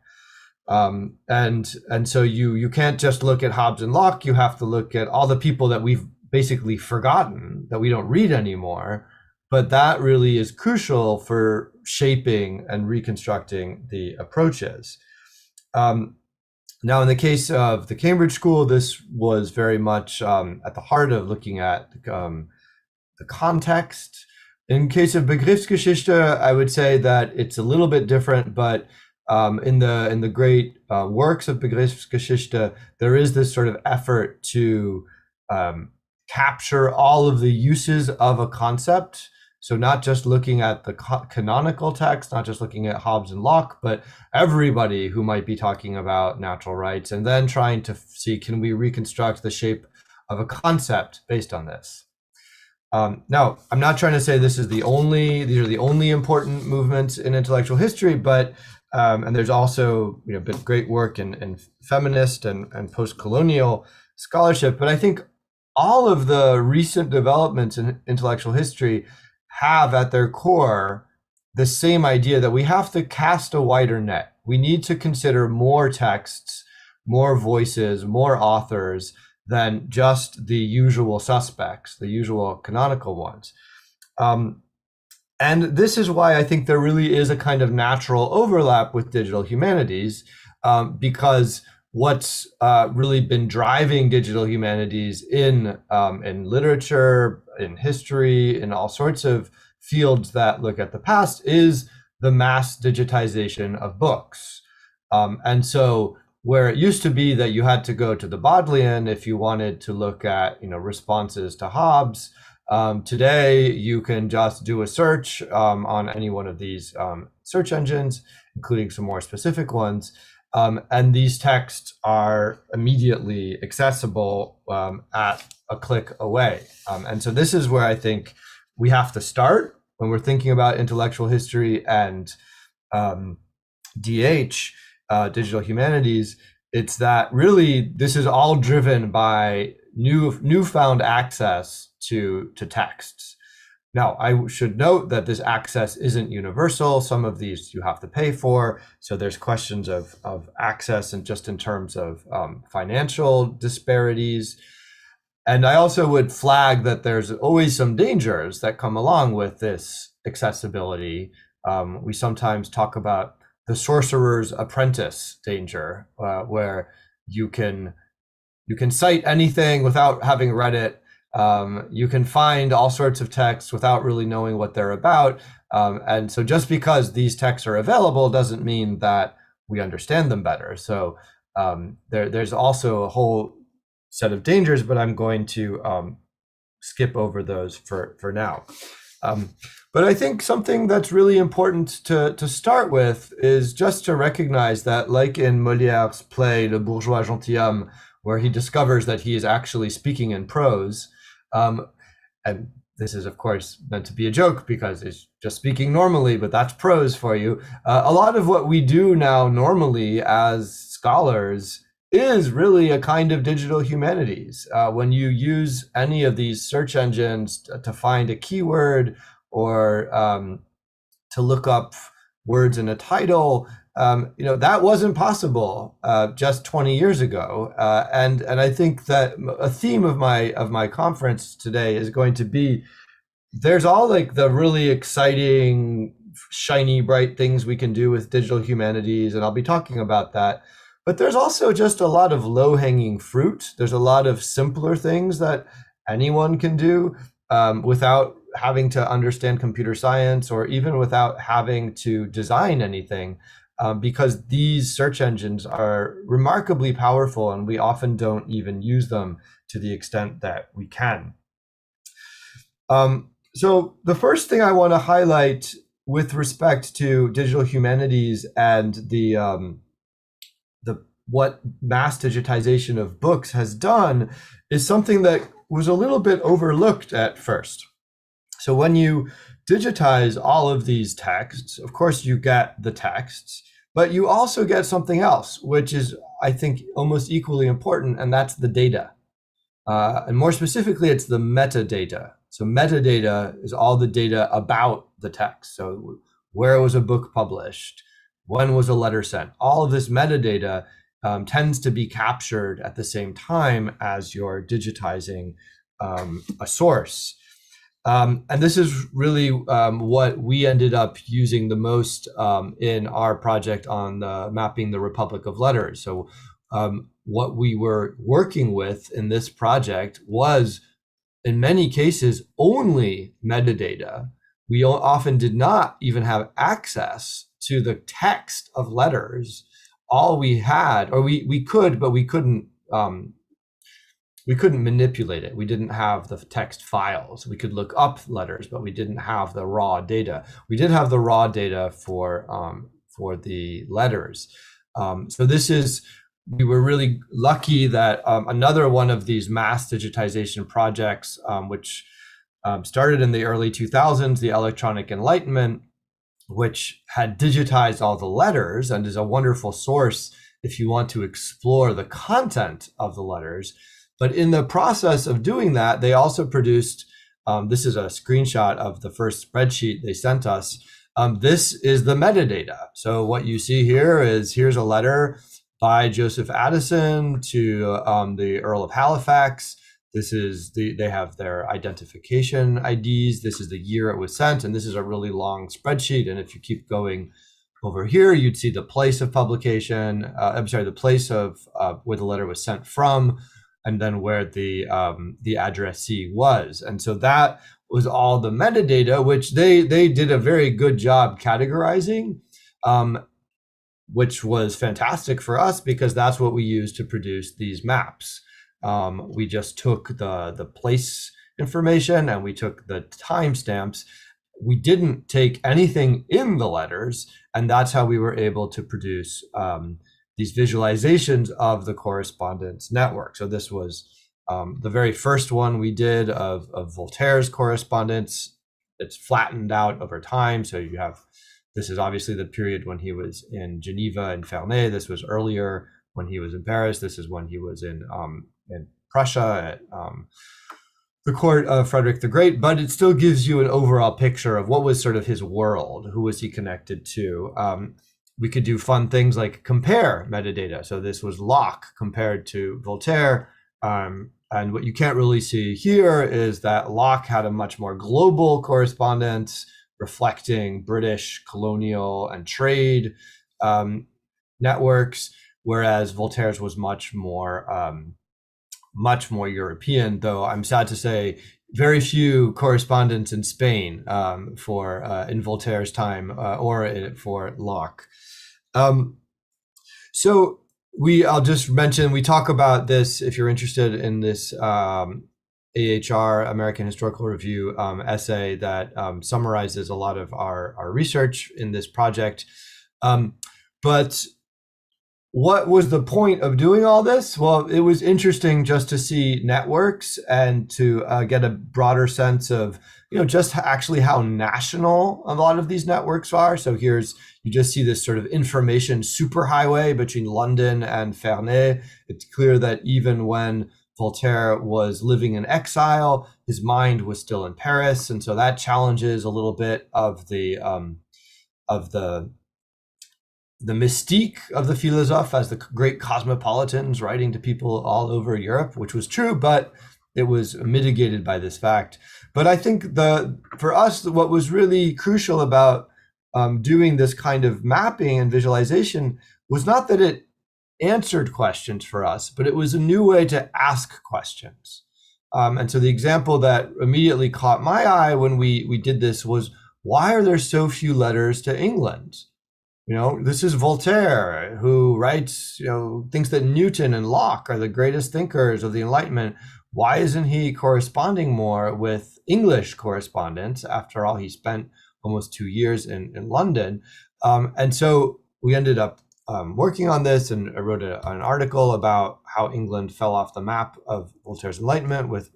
And so you can't just look at Hobbes and Locke, you have to look at all the people that we've basically forgotten, that we don't read anymore. But that really is crucial for shaping and reconstructing the approaches. Now, in the case of the Cambridge School, this was very much at the heart of looking at the context. In case of Begriffsgeschichte, I would say that it's a little bit different, but in the great works of Begriffsgeschichte, there is this sort of effort to capture all of the uses of a concept. So not just looking at the canonical text, not just looking at Hobbes and Locke, but everybody who might be talking about natural rights, and then trying to see, can we reconstruct the shape of a concept based on this? Now, I'm not trying to say these are the only important movements in intellectual history, but and there's also, you know, been great work in feminist and post-colonial scholarship. But I think all of the recent developments in intellectual history have at their core the same idea that we have to cast a wider net. We need to consider more texts, more voices, more authors than just the usual suspects, the usual canonical ones. And this is why I think there really is a kind of natural overlap with digital humanities, because what's really been driving digital humanities in literature, in history, in all sorts of fields that look at the past is the mass digitization of books. And so where it used to be that you had to go to the Bodleian if you wanted to look at, you know, responses to Hobbes, today you can just do a search on any one of these search engines, including some more specific ones. And these texts are immediately accessible at a click away. And so this is where I think we have to start when we're thinking about intellectual history and DH, digital humanities. It's that really this is all driven by newfound access to texts. Now, I should note that this access isn't universal. Some of these you have to pay for. So there's questions of access, and just in terms of financial disparities. And I also would flag that there's always some dangers that come along with this accessibility. We sometimes talk about the sorcerer's apprentice danger, where you can cite anything without having read it. You can find all sorts of texts without really knowing what they're about. And so just because these texts are available doesn't mean that we understand them better. So there's also a whole set of dangers, but I'm going to skip over those for now. But I think something that's really important to start with is just to recognize that, like in Molière's play Le Bourgeois Gentilhomme, where he discovers that he is actually speaking in prose, and this is of course meant to be a joke because it's just speaking normally, but that's prose for you. A lot of what we do now normally as scholars is really a kind of digital humanities. When you use any of these search engines to find a keyword or to look up words in a title, you know, that wasn't possible just 20 years ago. And I think that a theme of my conference today is going to be, there's all like the really exciting, shiny, bright things we can do with digital humanities, and I'll be talking about that. But there's also just a lot of low-hanging fruit. There's a lot of simpler things that anyone can do without having to understand computer science, or even without having to design anything, because these search engines are remarkably powerful, and we often don't even use them to the extent that we can. So the first thing I want to highlight with respect to digital humanities and the what mass digitization of books has done is something that was a little bit overlooked at first. So when you digitize all of these texts, of course you get the texts, but you also get something else, which is, I think, almost equally important, and that's the data. And more specifically, it's the metadata. So metadata is all the data about the text. So where was a book published? When was a letter sent? All of this metadata tends to be captured at the same time as you're digitizing a source. And this is really what we ended up using the most in our project on mapping the Republic of Letters. So what we were working with in this project was, in many cases, only metadata. We often did not even have access to the text of letters. All we had, or we could, but we couldn't manipulate it. We didn't have the text files. We could look up letters, but we didn't have the raw data. We did have the raw data for the letters. So we were really lucky that another one of these mass digitization projects, which started in the early 2000s, the Electronic Enlightenment, which had digitized all the letters and is a wonderful source if you want to explore the content of the letters. But in the process of doing that, they also produced, this is a screenshot of the first spreadsheet they sent us. This is the metadata. So what you see here is, here's a letter by Joseph Addison to the Earl of Halifax. This is they have their identification IDs. This is the year it was sent, and this is a really long spreadsheet. And if you keep going over here, you'd see the place of publication. The place of where the letter was sent from, and then where the addressee was. And so that was all the metadata, which they did a very good job categorizing, which was fantastic for us because that's what we used to produce these maps. We just took the place information and we took the timestamps. We didn't take anything in the letters, and that's how we were able to produce these visualizations of the correspondence network. So this was the very first one we did of Voltaire's correspondence. It's flattened out over time. So you have, this is obviously the period when he was in Geneva and Ferney. This was earlier when he was in Paris. This is when he was in Prussia at the court of Frederick the Great, but it still gives you an overall picture of what was sort of his world. Who was he connected to? We could do fun things like compare metadata. So this was Locke compared to Voltaire. And what you can't really see here is that Locke had a much more global correspondence reflecting British colonial and trade networks, whereas Voltaire's was much more European, though I'm sad to say very few correspondents in Spain in Voltaire's time or for Locke. So I'll just mention, we talk about this if you're interested in this AHR, American Historical Review essay that summarizes a lot of our research in this project. But what was the point of doing all this? Well, it was interesting just to see networks and to get a broader sense of, just actually how national a lot of these networks are. So you just see this sort of information superhighway between London and Ferney. It's clear that even when Voltaire was living in exile, his mind was still in Paris. And so that challenges a little bit of the mystique of the philosophe as the great cosmopolitans writing to people all over Europe, which was true, but it was mitigated by this fact. But I think for us, what was really crucial about doing this kind of mapping and visualization was not that it answered questions for us, but it was a new way to ask questions. And so the example that immediately caught my eye when we did this was, why are there so few letters to England? This is Voltaire, who writes, thinks that Newton and Locke are the greatest thinkers of the Enlightenment. why isn't he corresponding more with English correspondents? After all, he spent almost 2 years in London. And so we ended up working on this, and I wrote an article about how England fell off the map of Voltaire's Enlightenment with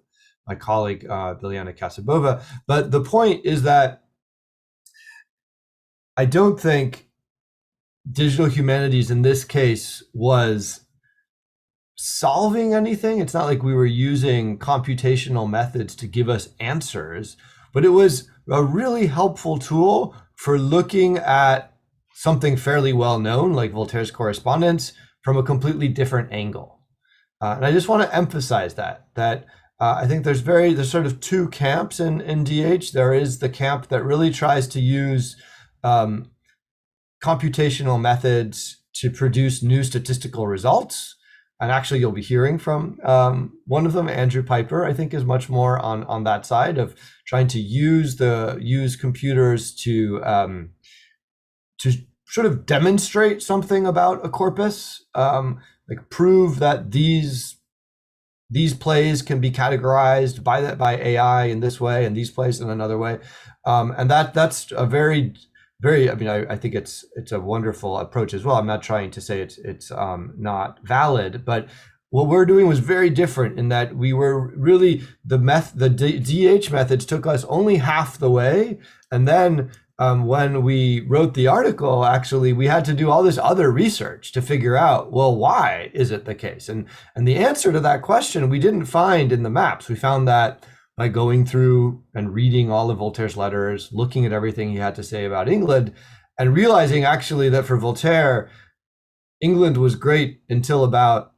my colleague, Biljana Kasabova. But the point is that I don't think digital humanities in this case was solving anything. It's not like we were using computational methods to give us answers, but it was a really helpful tool for looking at something fairly well known, like Voltaire's correspondence, from a completely different angle. And I just want to emphasize that I think there's sort of two camps in DH. There is the camp that really tries to use computational methods to produce new statistical results. And actually, you'll be hearing from one of them, Andrew Piper, I think is much more on that side of trying to use computers to sort of demonstrate something about a corpus, like prove that these plays can be categorized by AI in this way, and these plays in another way. And that's a very, I mean, I think it's a wonderful approach as well. I'm not trying to say it's not valid, but what we're doing was very different in that we were really the DH methods took us only half the way, and then when we wrote the article, actually, we had to do all this other research to figure out, well, why is it the case? And the answer to that question we didn't find in the maps. We found that by going through and reading all of Voltaire's letters, looking at everything he had to say about England, and realizing actually that for Voltaire, England was great until about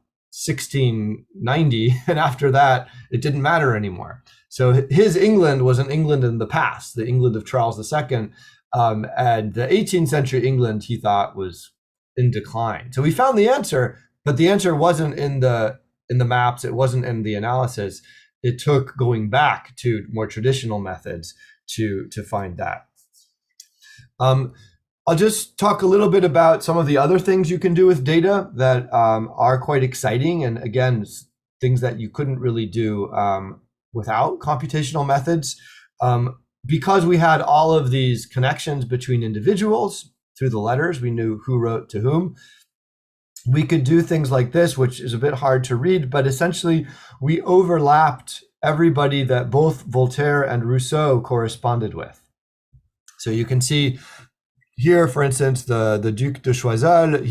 1690, and after that, it didn't matter anymore. So his England was an England in the past, the England of Charles II, and the 18th century England he thought was in decline. So we found the answer, but the answer wasn't in the maps, it wasn't in the analysis. It took going back to more traditional methods to find that. I'll just talk a little bit about some of the other things you can do with data that are quite exciting, and again, things that you couldn't really do without computational methods. Because we had all of these connections between individuals through the letters, we knew who wrote to whom. We could do things like this, which is a bit hard to read, but essentially we overlapped everybody that both Voltaire and Rousseau corresponded with. So you can see here, for instance, the Duc de Choiseul,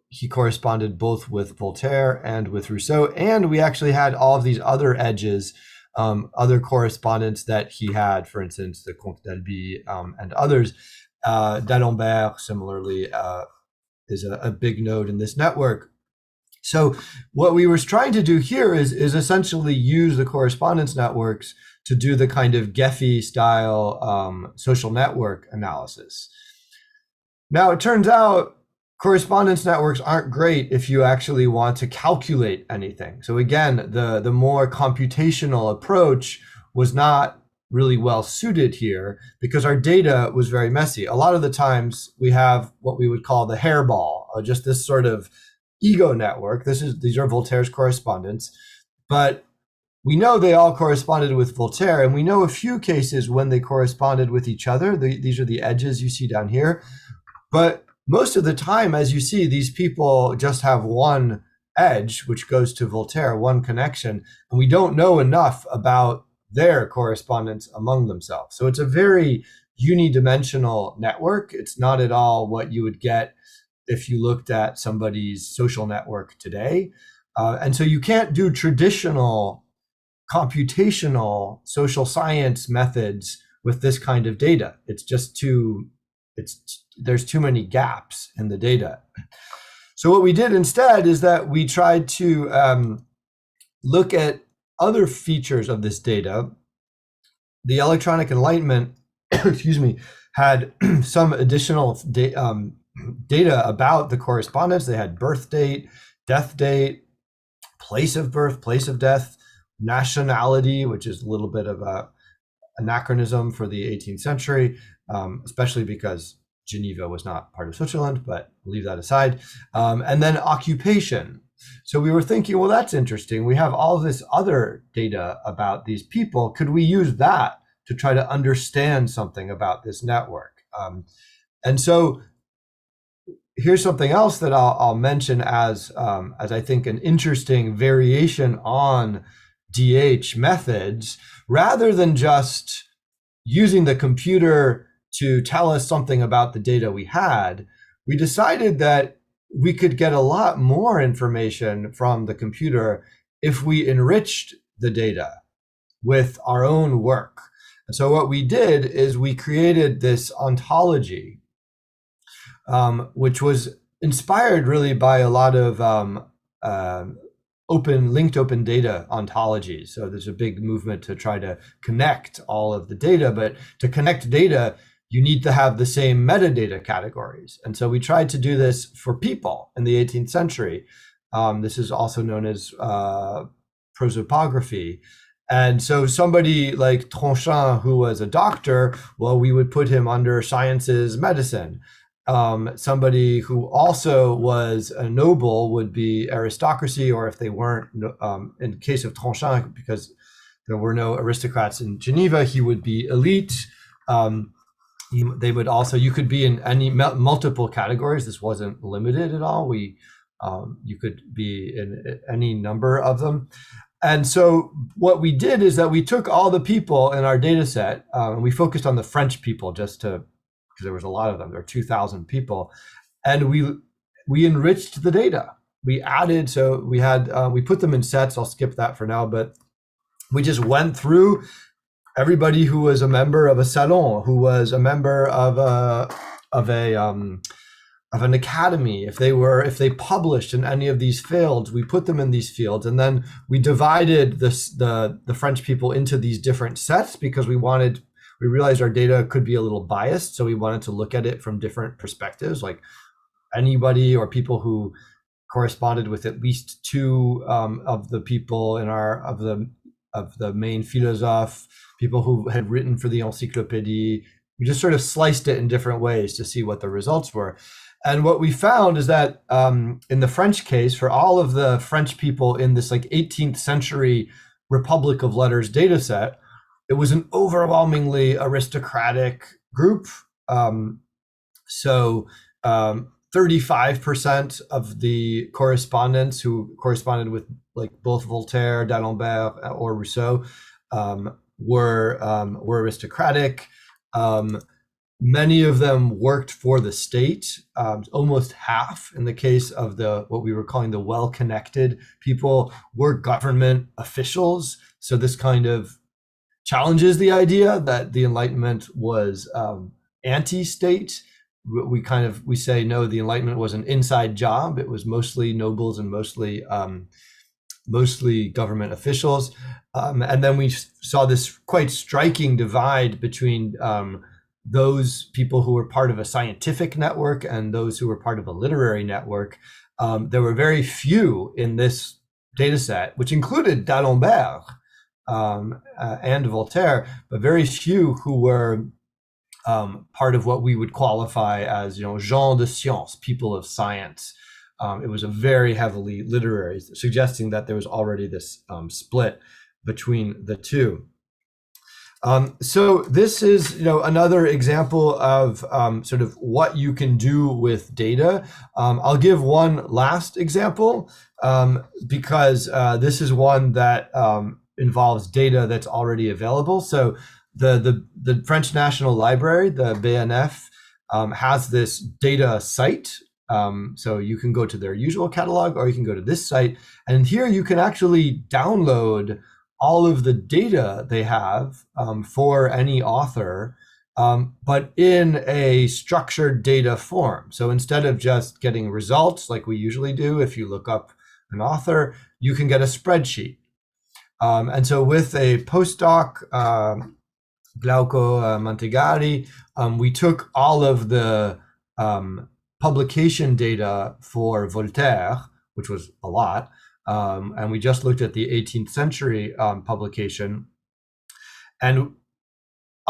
he corresponded both with Voltaire and with Rousseau, and we actually had all of these other edges, other correspondence that he had, for instance, the Comte d'Albi and others. D'Alembert, similarly, is a big node in this network. So what we were trying to do here is essentially use the correspondence networks to do the kind of Gephi style social network analysis. Now, it turns out correspondence networks aren't great if you actually want to calculate anything. So again, the more computational approach was not really well suited here because our data was very messy. A lot of the times we have what we would call the hairball, just this sort of ego network. These are Voltaire's correspondents, but we know they all corresponded with Voltaire, and we know a few cases when they corresponded with each other. These are the edges you see down here. But most of the time, as you see, these people just have one edge, which goes to Voltaire, one connection, and we don't know enough about their correspondence among themselves. So it's a very unidimensional network. It's not at all what you would get if you looked at somebody's social network today. And so you can't do traditional computational social science methods with this kind of data. It's just there's too many gaps in the data. So what we did instead is that we tried to look at other features of this data. The electronic Enlightenment, excuse me, had some additional data about the correspondence. They had birth date, death date, place of birth, place of death, nationality, which is a little bit of a anachronism for the 18th century, especially because Geneva was not part of Switzerland, but leave that aside. And then occupation. So we were thinking, well, that's interesting. We have all this other data about these people. Could we use that to try to understand something about this network? And so here's something else that I'll mention as I think an interesting variation on DH methods. Rather than just using the computer to tell us something about the data we had, we decided that we could get a lot more information from the computer if we enriched the data with our own work. And so what we did is we created this ontology, which was inspired really by a lot of linked open data ontologies. So there's a big movement to try to connect all of the data, but to connect data, you need to have the same metadata categories. And so we tried to do this for people in the 18th century. This is also known as prosopography. And so somebody like Tronchin, who was a doctor, well, we would put him under sciences, medicine. Somebody who also was a noble would be aristocracy, or if they weren't, in case of Tronchin, because there were no aristocrats in Geneva, he would be elite. They would also, you could be in any multiple categories. This wasn't limited at all. You could be in any number of them. And so what we did is that we took all the people in our data set, and we focused on the French people because there was a lot of them. There were 2,000 people, and we enriched the data. We added, so we put them in sets. I'll skip that for now, but we just went through everybody who was a member of a salon, who was a member of an academy. If they published in any of these fields, we put them in these fields, and then we divided the French people into these different sets because we realized our data could be a little biased, so we wanted to look at it from different perspectives, like anybody or people who corresponded with at least two of the people in of the main philosophes, people who had written for the Encyclopédie. We just sort of sliced it in different ways to see what the results were. And what we found is that in the French case, for all of the French people in this like 18th century Republic of Letters data set, it was an overwhelmingly aristocratic group. So 35% of the correspondents who corresponded with like both Voltaire, D'Alembert, or Rousseau were aristocratic. Many of them worked for the state. Almost half, in the case of what we were calling the well-connected people, were government officials. So this kind of challenges the idea that the Enlightenment was anti-state. We say no, the Enlightenment was an inside job. It was mostly nobles and mostly government officials. And then we saw this quite striking divide between those people who were part of a scientific network and those who were part of a literary network. There were very few in this data set, which included D'Alembert and Voltaire, but very few who were part of what we would qualify as, gens de science, people of science. It was a very heavily literary, suggesting that there was already this split between the two. So this is, another example of sort of what you can do with data. I'll give one last example because this is one that involves data that's already available. So the French National Library, the BNF, has this data site. So you can go to their usual catalog, or you can go to this site, and here you can actually download all of the data they have for any author, but in a structured data form. So instead of just getting results like we usually do, if you look up an author, you can get a spreadsheet. And so with a postdoc, Glauco Mantegari, we took all of the publication data for Voltaire, which was a lot, and we just looked at the 18th century publication. And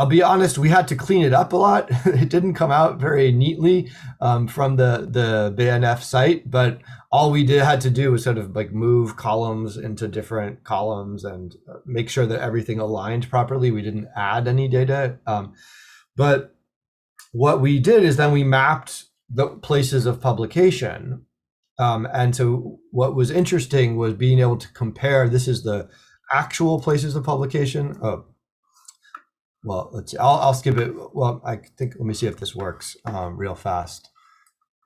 I'll be honest, we had to clean it up a lot. It didn't come out very neatly from the BNF site, but all we had to do was sort of like move columns into different columns and make sure that everything aligned properly. We didn't add any data. But what we did is then we mapped the places of publication. And so what was interesting was being able to compare, this is the actual places of publication. Oh, well, let's see, I'll skip it. Well, I think, let me see if this works real fast.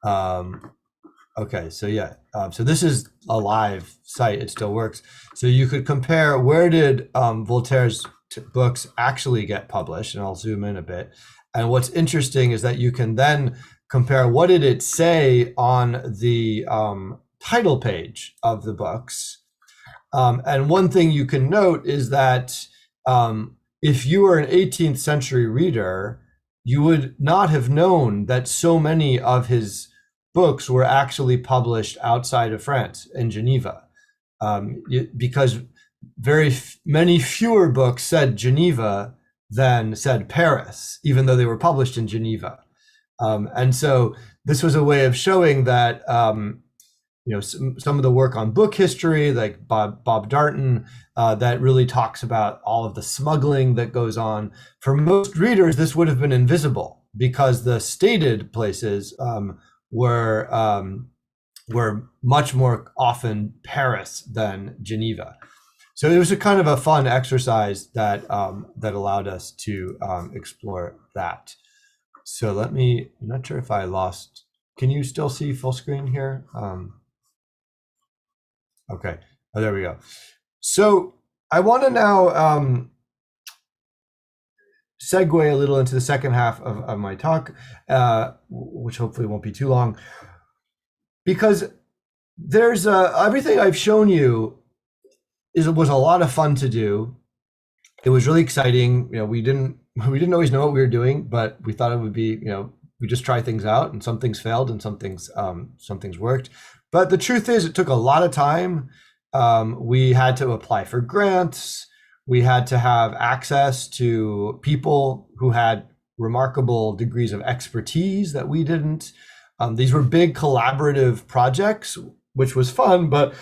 Okay, so yeah, so this is a live site, it still works. So you could compare where did Voltaire's books actually get published, and I'll zoom in a bit. And what's interesting is that you can then compare what did it say on the title page of the books. And one thing you can note is that if you were an 18th century reader, you would not have known that so many of his books were actually published outside of France, in Geneva, because many fewer books said Geneva than said Paris, even though they were published in Geneva. And so this was a way of showing that some of the work on book history, like Bob Darnton, that really talks about all of the smuggling that goes on. For most readers, this would have been invisible because the stated places were much more often Paris than Geneva. So it was a kind of a fun exercise that allowed us to explore that. So I'm not sure if I lost, can you still see full screen here? Okay, oh, there we go. So I want to now segue a little into the second half of my talk, which hopefully won't be too long, because there's everything I've shown you was a lot of fun to do. It was really exciting. We didn't always know what we were doing, but we thought it would be, we just try things out, and some things failed and some things worked. But the truth is, it took a lot of time. We had to apply for grants. We had to have access to people who had remarkable degrees of expertise that we didn't. These were big collaborative projects, which was fun, but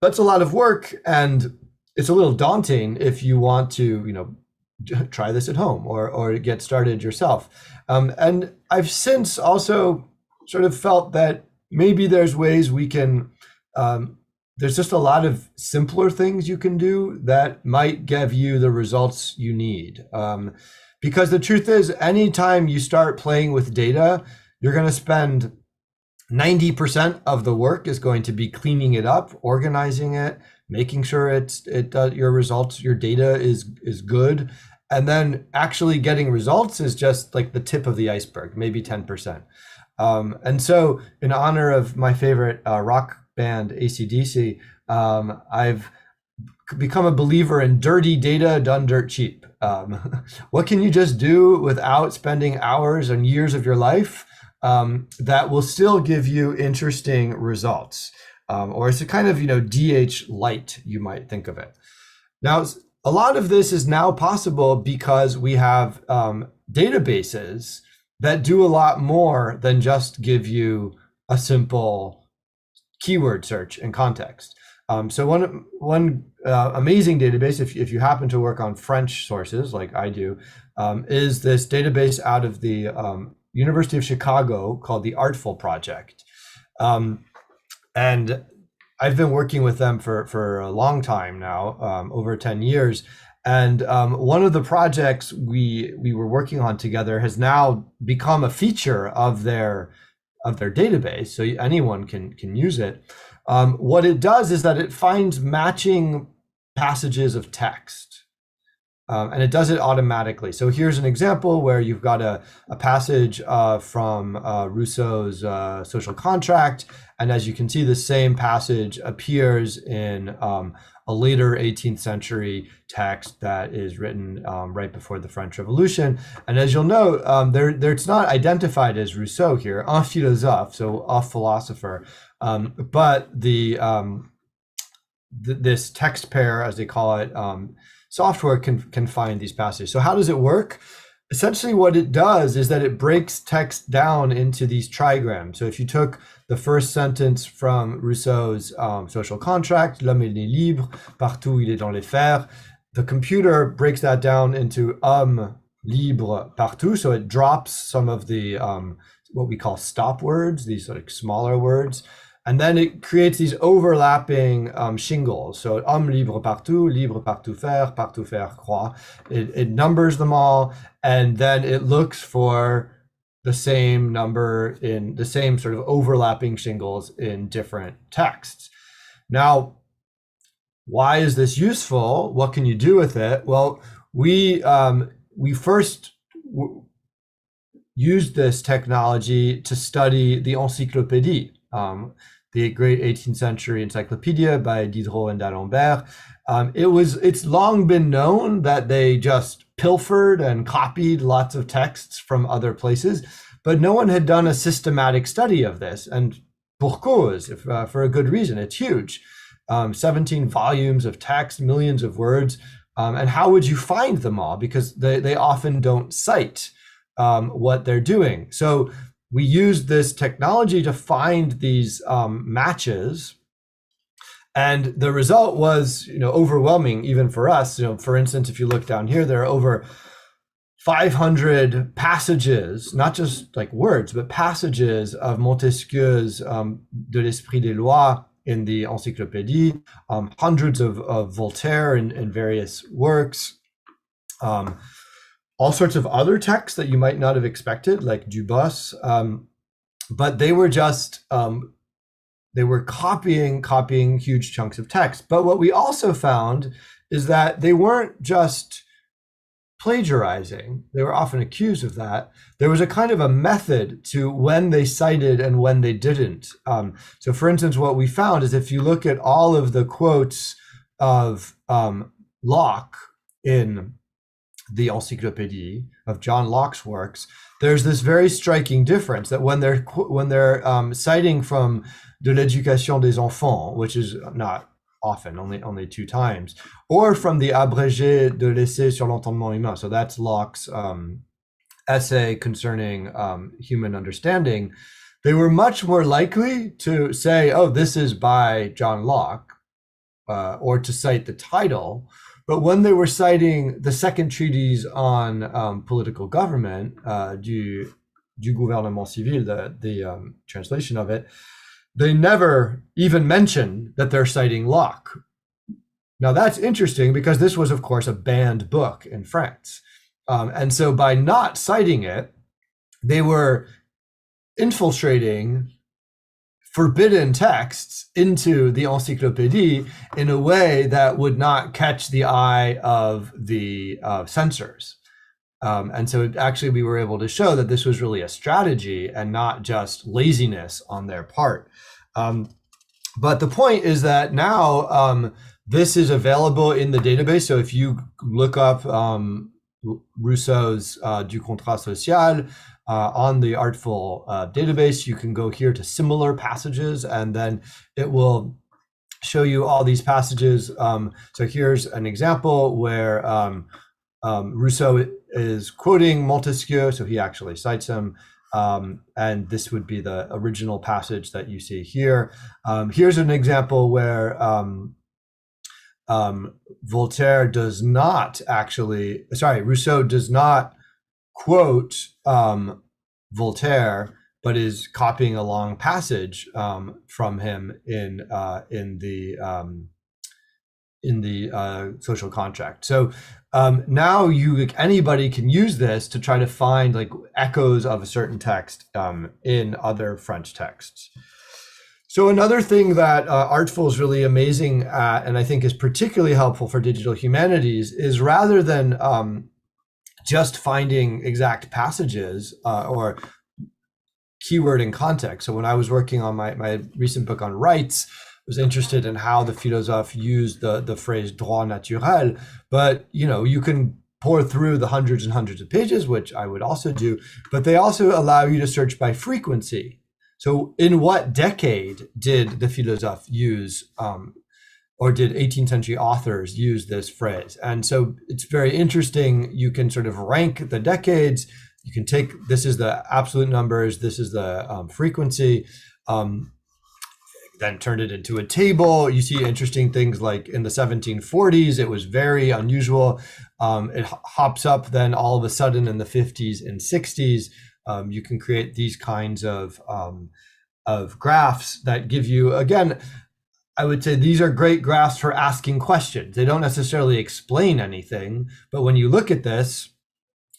that's a lot of work, and it's a little daunting if you want to, try this at home or get started yourself. And I've since also sort of felt that maybe there's ways we can, there's just a lot of simpler things you can do that might give you the results you need. Because the truth is, anytime you start playing with data, you're going to spend 90% of the work is going to be cleaning it up, organizing it, making sure it does your results, your data is good. And then actually getting results is just like the tip of the iceberg, maybe 10%. And so in honor of my favorite rock band, AC/DC, I've become a believer in dirty data done dirt cheap. What can you just do without spending hours and years of your life that will still give you interesting results? Or it's a kind of, DH light, you might think of it. Now, a lot of this is now possible because we have databases that do a lot more than just give you a simple keyword search and context. So one amazing database, if you happen to work on French sources like I do, is this database out of the University of Chicago called the Artful Project. And I've been working with them for a long time now, over 10 years. And one of the projects we were working on together has now become a feature of their database, so anyone can use it. What it does is that it finds matching passages of text, and it does it automatically. So here's an example where you've got a passage from Rousseau's Social Contract, and as you can see, the same passage appears in a later 18th century text that is written right before the French Revolution. And as you'll note, it's not identified as Rousseau here, un philosophe, so a philosopher, but this text pair, as they call it, software can find these passages. So how does it work? essentially what it does is that it breaks text down into these trigrams. So if you took the first sentence from Rousseau's social contract, l'homme est libre, partout il est dans les fers, the computer breaks that down into homme libre partout. So it drops some of the what we call stop words, these like smaller words, and then it creates these overlapping shingles. So homme libre partout faire croix. It numbers them all, and then it looks for the same number in the same sort of overlapping shingles in different texts. Now, why is this useful? What can you do with it? Well, we first used this technology to study the encyclopédie, the great 18th century encyclopedia by Diderot and d'Alembert. It's long been known that they just pilfered and copied lots of texts from other places, but no one had done a systematic study of this. And pour cause, for a good reason. It's huge. 17 volumes of text, millions of words. And how would you find them all? Because they often don't cite what they're doing. So we used this technology to find these matches, and the result was, overwhelming even for us. For instance, if you look down here, there are over 500 passages, not just like words, but passages of Montesquieu's De l'Esprit des Lois in the Encyclopédie, hundreds of Voltaire in various works, all sorts of other texts that you might not have expected, like Dubos, but they were just, they were copying huge chunks of text. But what we also found is that they weren't just plagiarizing. They were often accused of that. There was a kind of a method to when they cited and when they didn't. So for instance, what we found is if you look at all of the quotes of Locke in the Encyclopédie of John Locke's works, there's this very striking difference that when they're citing from De l'Éducation des Enfants, which is not often, only 2 times, or from the Abrégé de l'Essai sur l'entendement humain, so that's Locke's essay concerning human understanding, they were much more likely to say, oh, this is by John Locke, or to cite the title. But when they were citing the second treatise on political government, du gouvernement civil, the translation of it, they never even mention that they're citing Locke. Now that's interesting because this was, of course, a banned book in France. And so by not citing it, they were infiltrating forbidden texts into the Encyclopédie in a way that would not catch the eye of the censors. And so actually we were able to show that this was really a strategy and not just laziness on their part. But the point is that now this is available in the database. So if you look up Rousseau's Du Contrat Social on the Artful database, you can go here to similar passages, and then it will show you all these passages. So here's an example where Rousseau is quoting Montesquieu, so he actually cites him. And this would be the original passage that you see here. Here's an example where Voltaire does not actually, Rousseau does not quote Voltaire, but is copying a long passage from him in the social contract. So now anybody can use this to try to find like echoes of a certain text in other French texts. So another thing that Artful is really amazing at, and I think is particularly helpful for digital humanities, is rather than just finding exact passages or keyword and context. So when I was working on my recent book on rights, I was interested in how the philosophes used the phrase droit naturel, but you can pour through the hundreds and hundreds of pages, which I would also do, but they also allow you to search by frequency. So in what decade did the philosophe use or did 18th century authors use this phrase? And so it's very interesting. You can sort of rank the decades. You can take, this is the absolute numbers, this is the frequency, then turned it into a table. You see interesting things like in the 1740s, it was very unusual. It hops up then all of a sudden in the 50s and 60s. You can create these kinds of graphs that give you, again, I would say these are great graphs for asking questions. They don't necessarily explain anything, but when you look at this,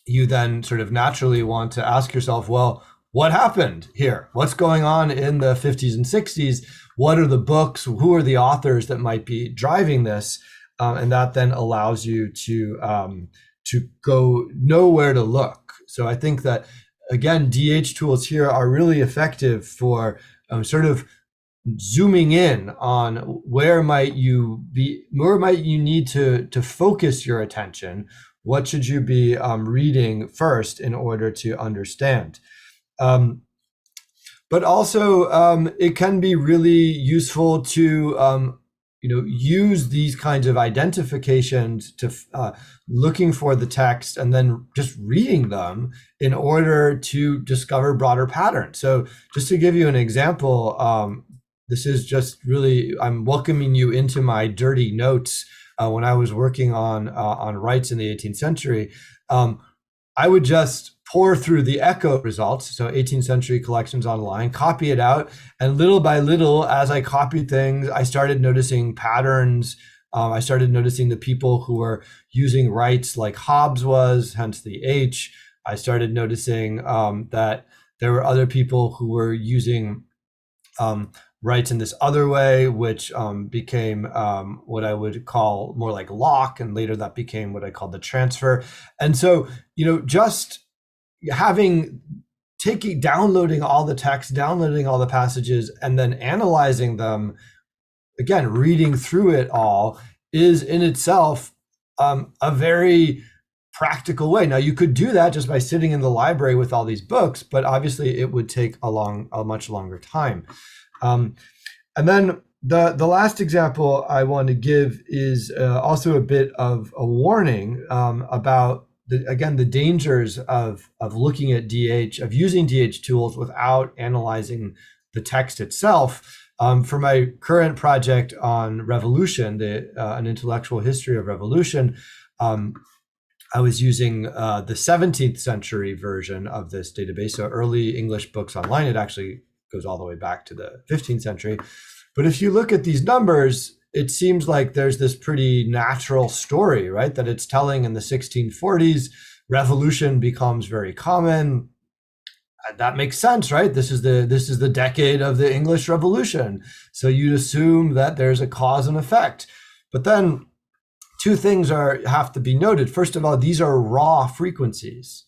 you then sort of naturally want to ask yourself, well, what happened here? What's going on in the 50s and 60s? What are the books? Who are the authors that might be driving this? And that then allows you to know where to look. So I think that, again, DH tools here are really effective for sort of zooming in on where might you need to focus your attention. What should you be reading first in order to understand? But also it can be really useful to use these kinds of identifications to looking for the text and then just reading them in order to discover broader patterns. So just to give you an example, this is just really, I'm welcoming you into my dirty notes. When I was working on rights in the 18th century, I would just pour through the echo results, so 18th century collections online, copy it out, and little by little, as I copied things, I started noticing patterns. I started noticing the people who were using rights like Hobbes was, hence the H. I started noticing that there were other people who were using rights in this other way, which became what I would call more like lock, and later that became what I call the transfer. And so, just downloading all the text, downloading all the passages, and then analyzing them, again, reading through it all is in itself a very practical way. Now, you could do that just by sitting in the library with all these books, but obviously it would take a much longer time. And then the last example I want to give is also a bit of a warning about the dangers of looking at DH, of using DH tools without analyzing the text itself. For my current project on revolution, an intellectual history of revolution, I was using the 17th century version of this database, so early English books online. It actually goes all the way back to the 15th century. But if you look at these numbers, it seems like there's this pretty natural story, right? That it's telling in the 1640s, revolution becomes very common. And that makes sense, right? This is the decade of the English Revolution. So you'd assume that there's a cause and effect. But then two things have to be noted. First of all, these are raw frequencies.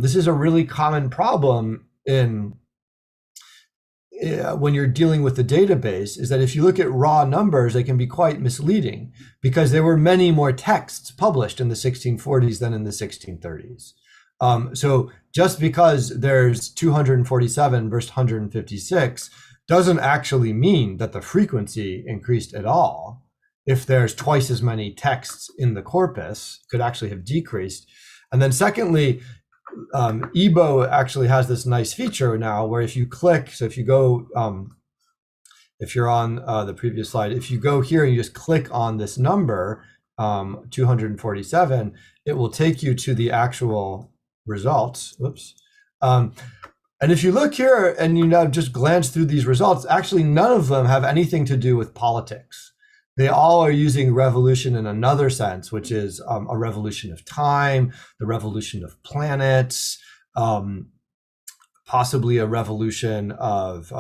This is a really common problem when you're dealing with the database, is that if you look at raw numbers, they can be quite misleading because there were many more texts published in the 1640s than in the 1630s. So just because there's 247 versus 156 doesn't actually mean that the frequency increased at all. If there's twice as many texts in the corpus, it could actually have decreased. And then secondly, EBO actually has this nice feature now where if you click, so if you go, if you're on the previous slide, if you go here and you just click on this number, 247, it will take you to the actual results. Whoops. And if you look here and just glance through these results, actually none of them have anything to do with politics. They all are using revolution in another sense, which is a revolution of time, the revolution of planets, possibly a revolution of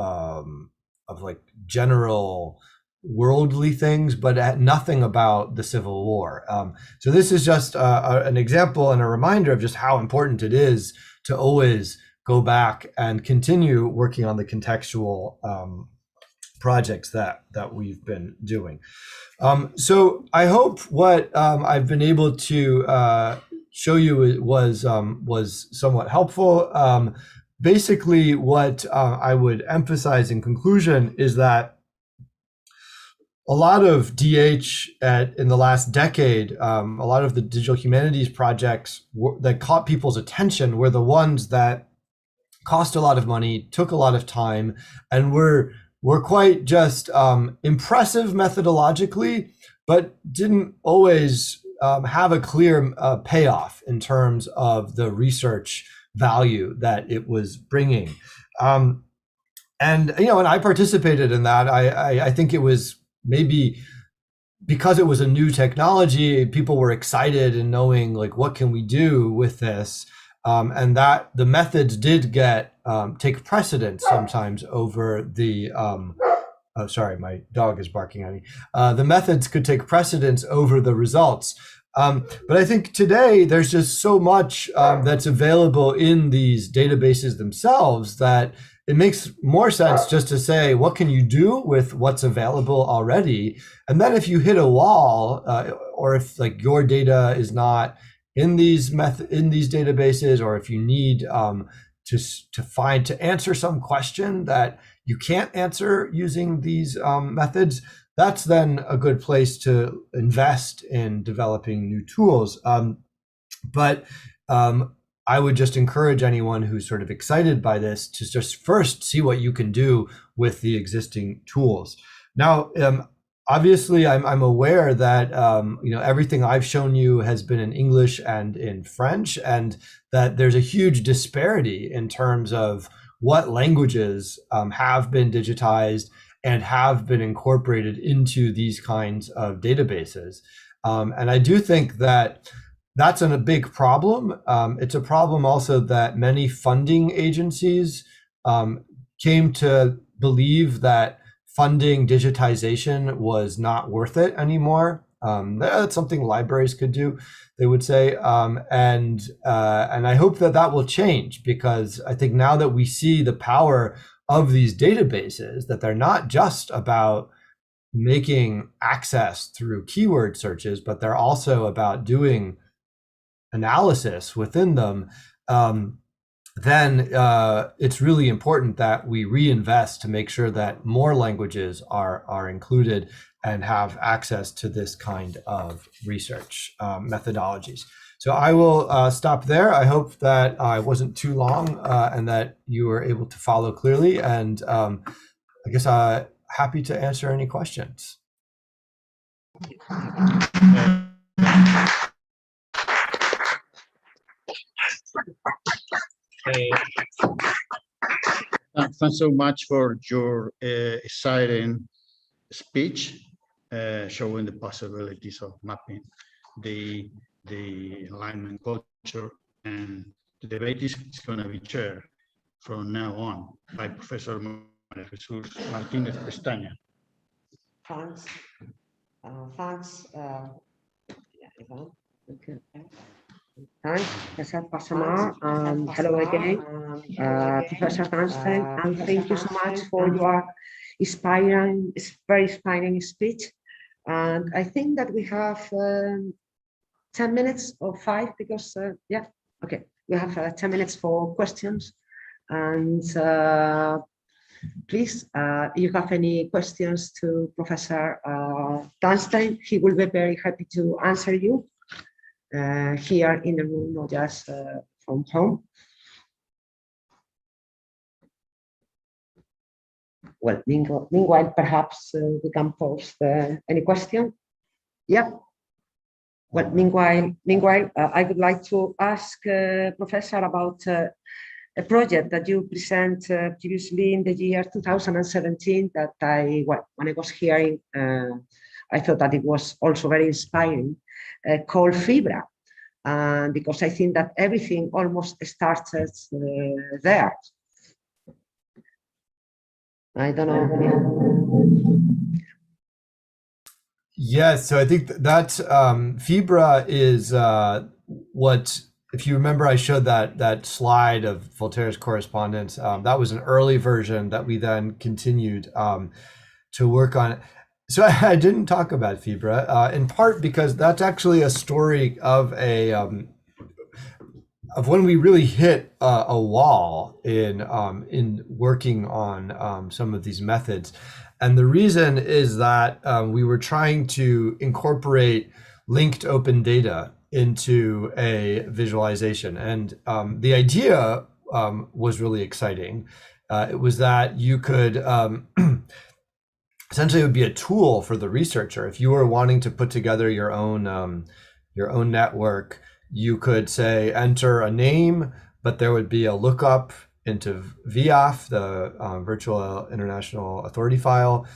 like general worldly things, but nothing about the Civil War. So this is just an example and a reminder of just how important it is to always go back and continue working on the contextual projects that we've been doing. So I hope what I've been able to show you was somewhat helpful. Basically, what I would emphasize in conclusion is that a lot of DH in the last decade, a lot of the digital humanities projects that caught people's attention were the ones that cost a lot of money, took a lot of time, and were quite just impressive methodologically, but didn't always have a clear payoff in terms of the research value that it was bringing. And I participated in that. I think it was maybe because it was a new technology, people were excited in knowing, like, what can we do with this? And that the methods did take precedence sometimes over the, oh, sorry, my dog is barking at me. The methods could take precedence over the results. But I think today there's just so much that's available in these databases themselves that it makes more sense just to say, what can you do with what's available already? And then if you hit a wall, or if like your data is not in these databases, or if you need to answer some question that you can't answer using these methods, that's then a good place to invest in developing new tools. But I would just encourage anyone who's sort of excited by this to just first see what you can do with the existing tools. Now, obviously, I'm aware that everything I've shown you has been in English and in French, and that there's a huge disparity in terms of what languages have been digitized and have been incorporated into these kinds of databases. And I do think that that's a big problem. It's a problem also that many funding agencies came to believe that funding digitization was not worth it anymore. That's something libraries could do, they would say. And I hope that will change, because I think now that we see the power of these databases, that they're not just about making access through keyword searches, but they're also about doing analysis within them, then it's really important that we reinvest to make sure that more languages are included and have access to this kind of research methodologies. So I will stop there. I hope that I wasn't too long and that you were able to follow clearly. And I guess happy to answer any questions. Thanks so much for your exciting speech, showing the possibilities of mapping the alignment culture, and the debate is going to be chaired from now on by Professor María Jesús Martínez Pestaña. Thanks. Thanks. Okay. Thanks, Professor Passamar. Hello again, Professor Bernstein, and thank you so much for your very inspiring speech. And I think that we have 10 minutes or 5, because, yeah, okay, we have 10 minutes for questions. And please, if you have any questions to Professor Bernstein, he will be very happy to answer you. Here in the room, not just from home. Well, meanwhile, perhaps we can post any question. Yeah. Well, meanwhile, I would like to ask Professor about a project that you presented previously in the year 2017 that when I was hearing, I thought that it was also very inspiring, called Fibra, because I think that everything almost started there. I don't know. Yes, so I think that Fibra is what, if you remember, I showed that slide of Voltaire's correspondence. That was an early version that we then continued to work on. So I didn't talk about Fibra, in part because that's actually a story of when we really hit a wall in working on some of these methods. And the reason is that we were trying to incorporate linked open data into a visualization. And the idea was really exciting. It was that you could, essentially it would be a tool for the researcher. If you were wanting to put together your own network, you could say, enter a name, but there would be a lookup into VIAF, the Virtual International Authority File.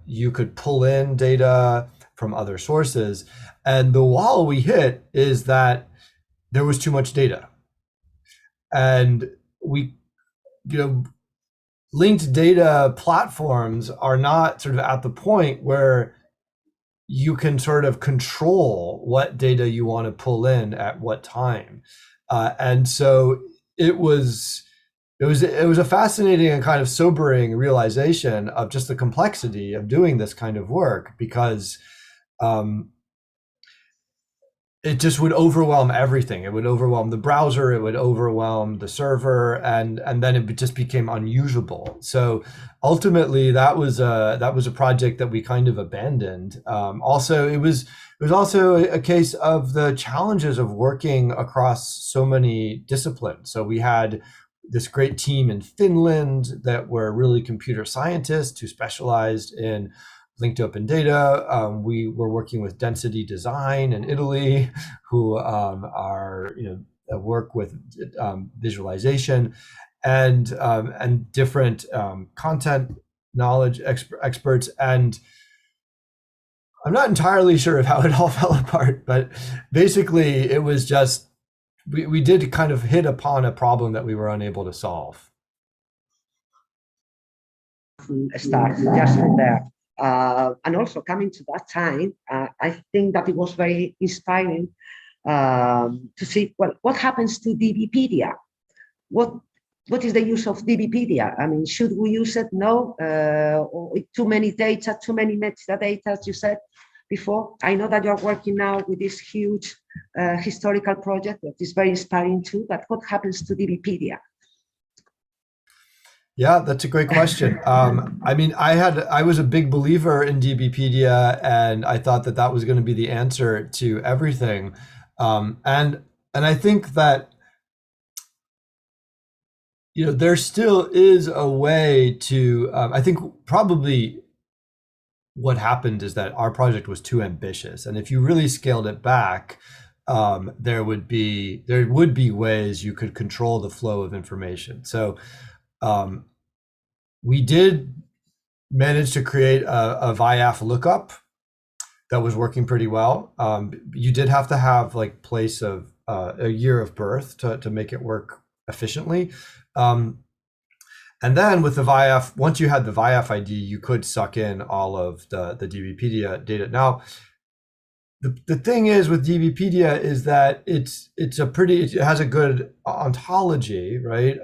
You could pull in data from other sources. And the wall we hit is that there was too much data. And we, linked data platforms are not sort of at the point where you can sort of control what data you want to pull in at what time. And so it was a fascinating and kind of sobering realization of just the complexity of doing this kind of work, because it just would overwhelm everything. It would overwhelm the browser, it would overwhelm the server, and then it just became unusable. So ultimately, that was a project that we kind of abandoned. Also, it was also a case of the challenges of working across so many disciplines. So we had this great team in Finland that were really computer scientists who specialized in linked open data. We were working with density design in Italy, who work with visualization, and different content knowledge experts. And I'm not entirely sure of how it all fell apart, but basically it was just, we did kind of hit upon a problem that we were unable to solve. Start just from there. And also coming to that time, I think that it was very inspiring to see what happens to DBpedia. What is the use of DBpedia? I mean, should we use it? No, or too many data, too many metadata, as you said before. I know that you're working now with this huge historical project that is very inspiring too, but what happens to DBpedia? Yeah, that's a great question. I mean, I was a big believer in DBpedia, and I thought that was going to be the answer to everything. And I think that, there still is a way to, I think probably what happened is that our project was too ambitious. And if you really scaled it back, there would be ways you could control the flow of information. So we did manage to create a VIAF lookup that was working pretty well. You did have to have like place of a year of birth to make it work efficiently. And then with the VIAF, once you had the VIAF ID, you could suck in all of the DBpedia data. Now, the thing is with DBpedia is that it has a good ontology, right?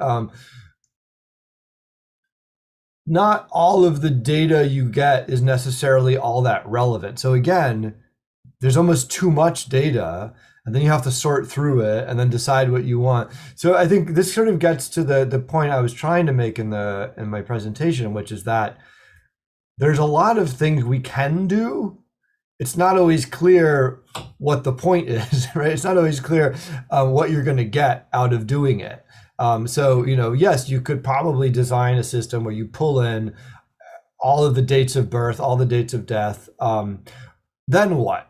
Not all of the data you get is necessarily all that relevant. So again, there's almost too much data, and then you have to sort through it and then decide what you want. So I think this sort of gets to the point I was trying to make in my presentation, which is that there's a lot of things we can do. It's not always clear what the point is, right? It's not always clear what you're going to get out of doing it. So, yes, you could probably design a system where you pull in all of the dates of birth, all the dates of death. Then what?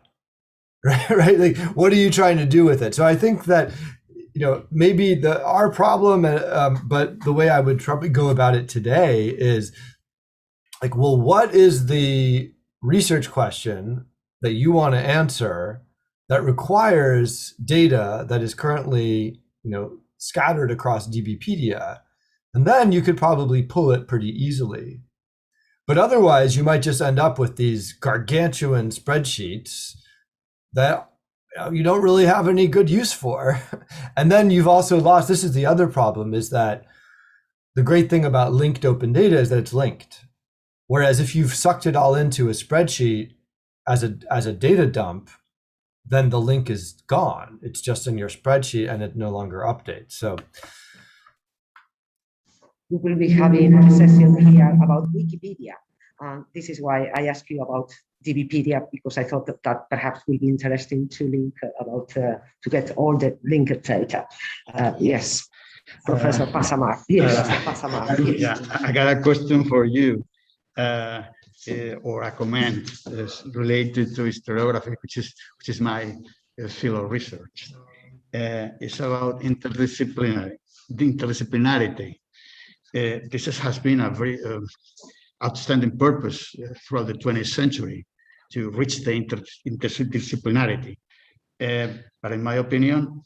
Right? Like, what are you trying to do with it? So I think that, maybe our problem, but the way I would probably go about it today is like, well, what is the research question that you want to answer that requires data that is currently, scattered across DBpedia, and then you could probably pull it pretty easily. But otherwise, you might just end up with these gargantuan spreadsheets that you don't really have any good use for. And then you've also lost, this is the other problem, is that the great thing about linked open data is that it's linked. Whereas if you've sucked it all into a spreadsheet as a data dump, then the link is gone. It's just in your spreadsheet and it no longer updates. So we will be having a session here about Wikipedia. This is why I asked you about DBpedia, because I thought that perhaps will be interesting to link about to get all the linked data. Yes, Professor Passamar. Yes, Passamar. Yeah, I got a question for you, or a comment related to historiography, which is my field of research. It's about interdisciplinarity. This has been a very outstanding purpose throughout the 20th century to reach the interdisciplinarity. But in my opinion,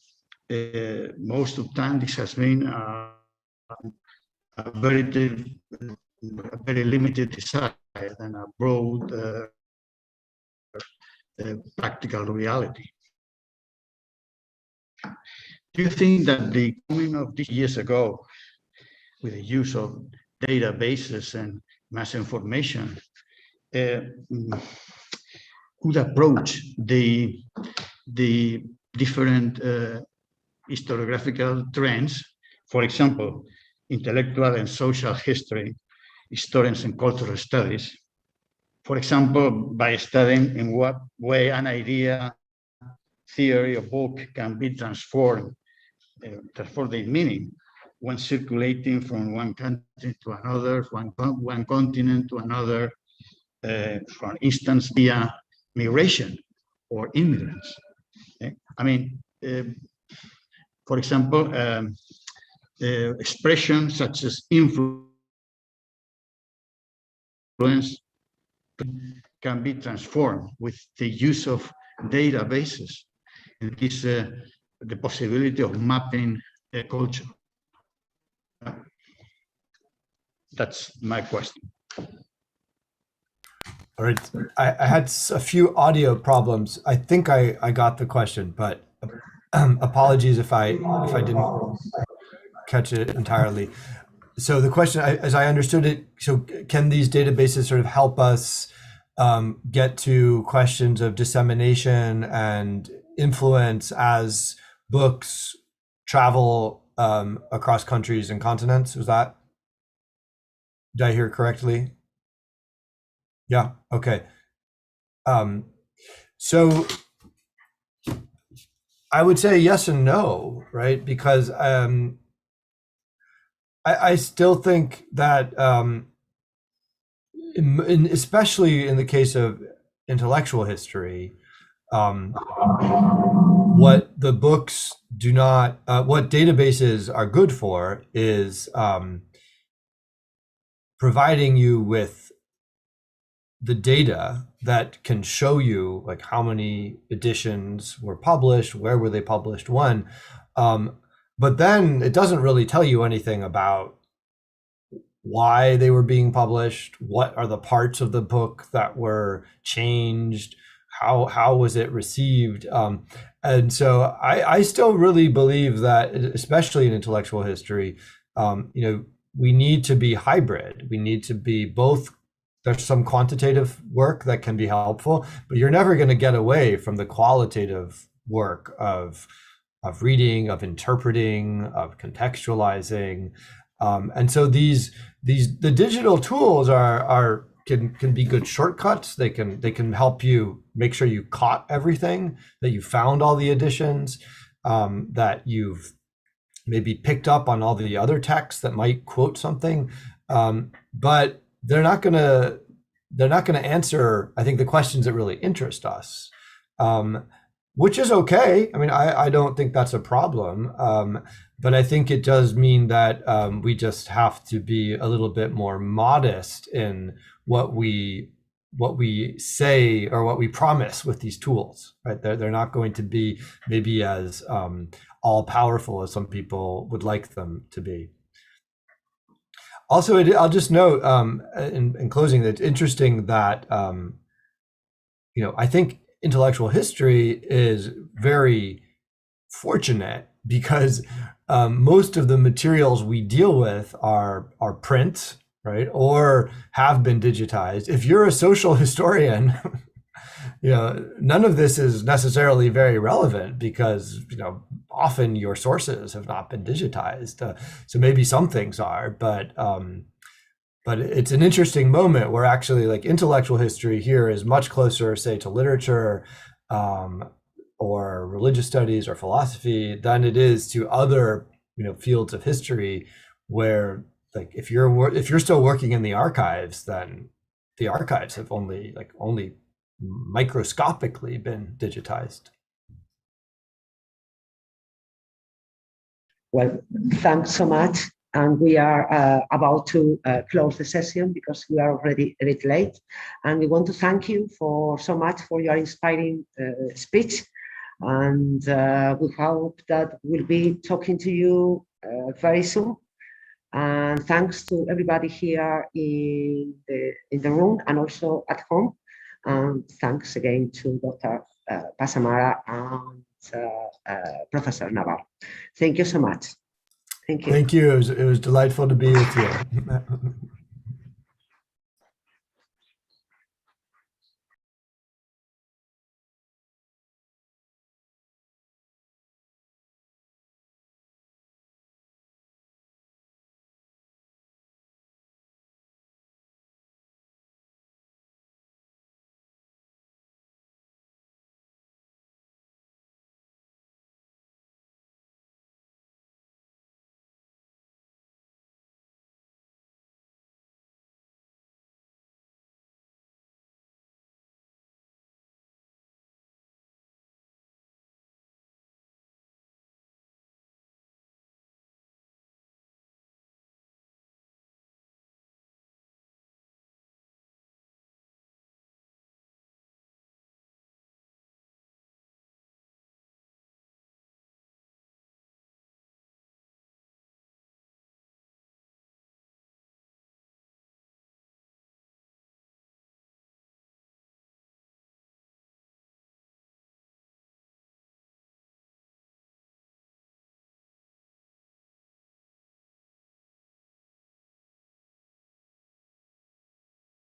most of the time this has been a very limited desire and a broad practical reality. Do you think that the coming of these years ago, with the use of databases and mass information, could approach the different historiographical trends, for example, intellectual and social history, historians and cultural studies, for example, by studying in what way an idea, theory, or book can be transformed in meaning when circulating from one country to another, one continent to another, for instance, via migration or immigrants. Okay? I mean, for example, expressions such as influence can be transformed with the use of databases. And this the possibility of mapping a culture. That's my question. All right, I had a few audio problems. I think I got the question, but apologies if I didn't catch it entirely. So the question, as I understood it, so can these databases sort of help us get to questions of dissemination and influence as books travel across countries and continents? Was that, did I hear correctly? Yeah, okay. So I would say yes and no, right? Because I still think that, especially in the case of intellectual history, what the books do not, what databases are good for is providing you with the data that can show you like how many editions were published, where were they published, when, but then it doesn't really tell you anything about why they were being published, what are the parts of the book that were changed, how was it received, and so I still really believe that, especially in intellectual history, we need to be hybrid. We need to be both. There's some quantitative work that can be helpful, but you're never going to get away from the qualitative work of reading, of interpreting, of contextualizing, and so the digital tools can be good shortcuts. They can help you make sure you caught everything, that you found all the editions, that you've maybe picked up on all the other texts that might quote something, but they're not going to answer, I think, the questions that really interest us, which is okay. I mean, I don't think that's a problem, but I think it does mean that we just have to be a little bit more modest in what we say or what we promise with these tools, right? They're not going to be maybe as all powerful as some people would like them to be. Also, I'll just note in closing that it's interesting that I think intellectual history is very fortunate because most of the materials we deal with are print, right, or have been digitized. If you're a social historian, none of this is necessarily very relevant because often your sources have not been digitized. So maybe some things are, but But it's an interesting moment where actually like intellectual history here is much closer, say, to literature or religious studies or philosophy than it is to other, fields of history, where like if you're still working in the archives, then the archives have only microscopically been digitized. Well, thanks so much. And we are about to close the session because we are already a bit late. And we want to thank you so much for your inspiring speech. And we hope that we'll be talking to you very soon. And thanks to everybody here in the room and also at home. And thanks again to Dr. Pasamara and Professor Naval. Thank you so much. Thank you. Thank you. It was delightful to be with you.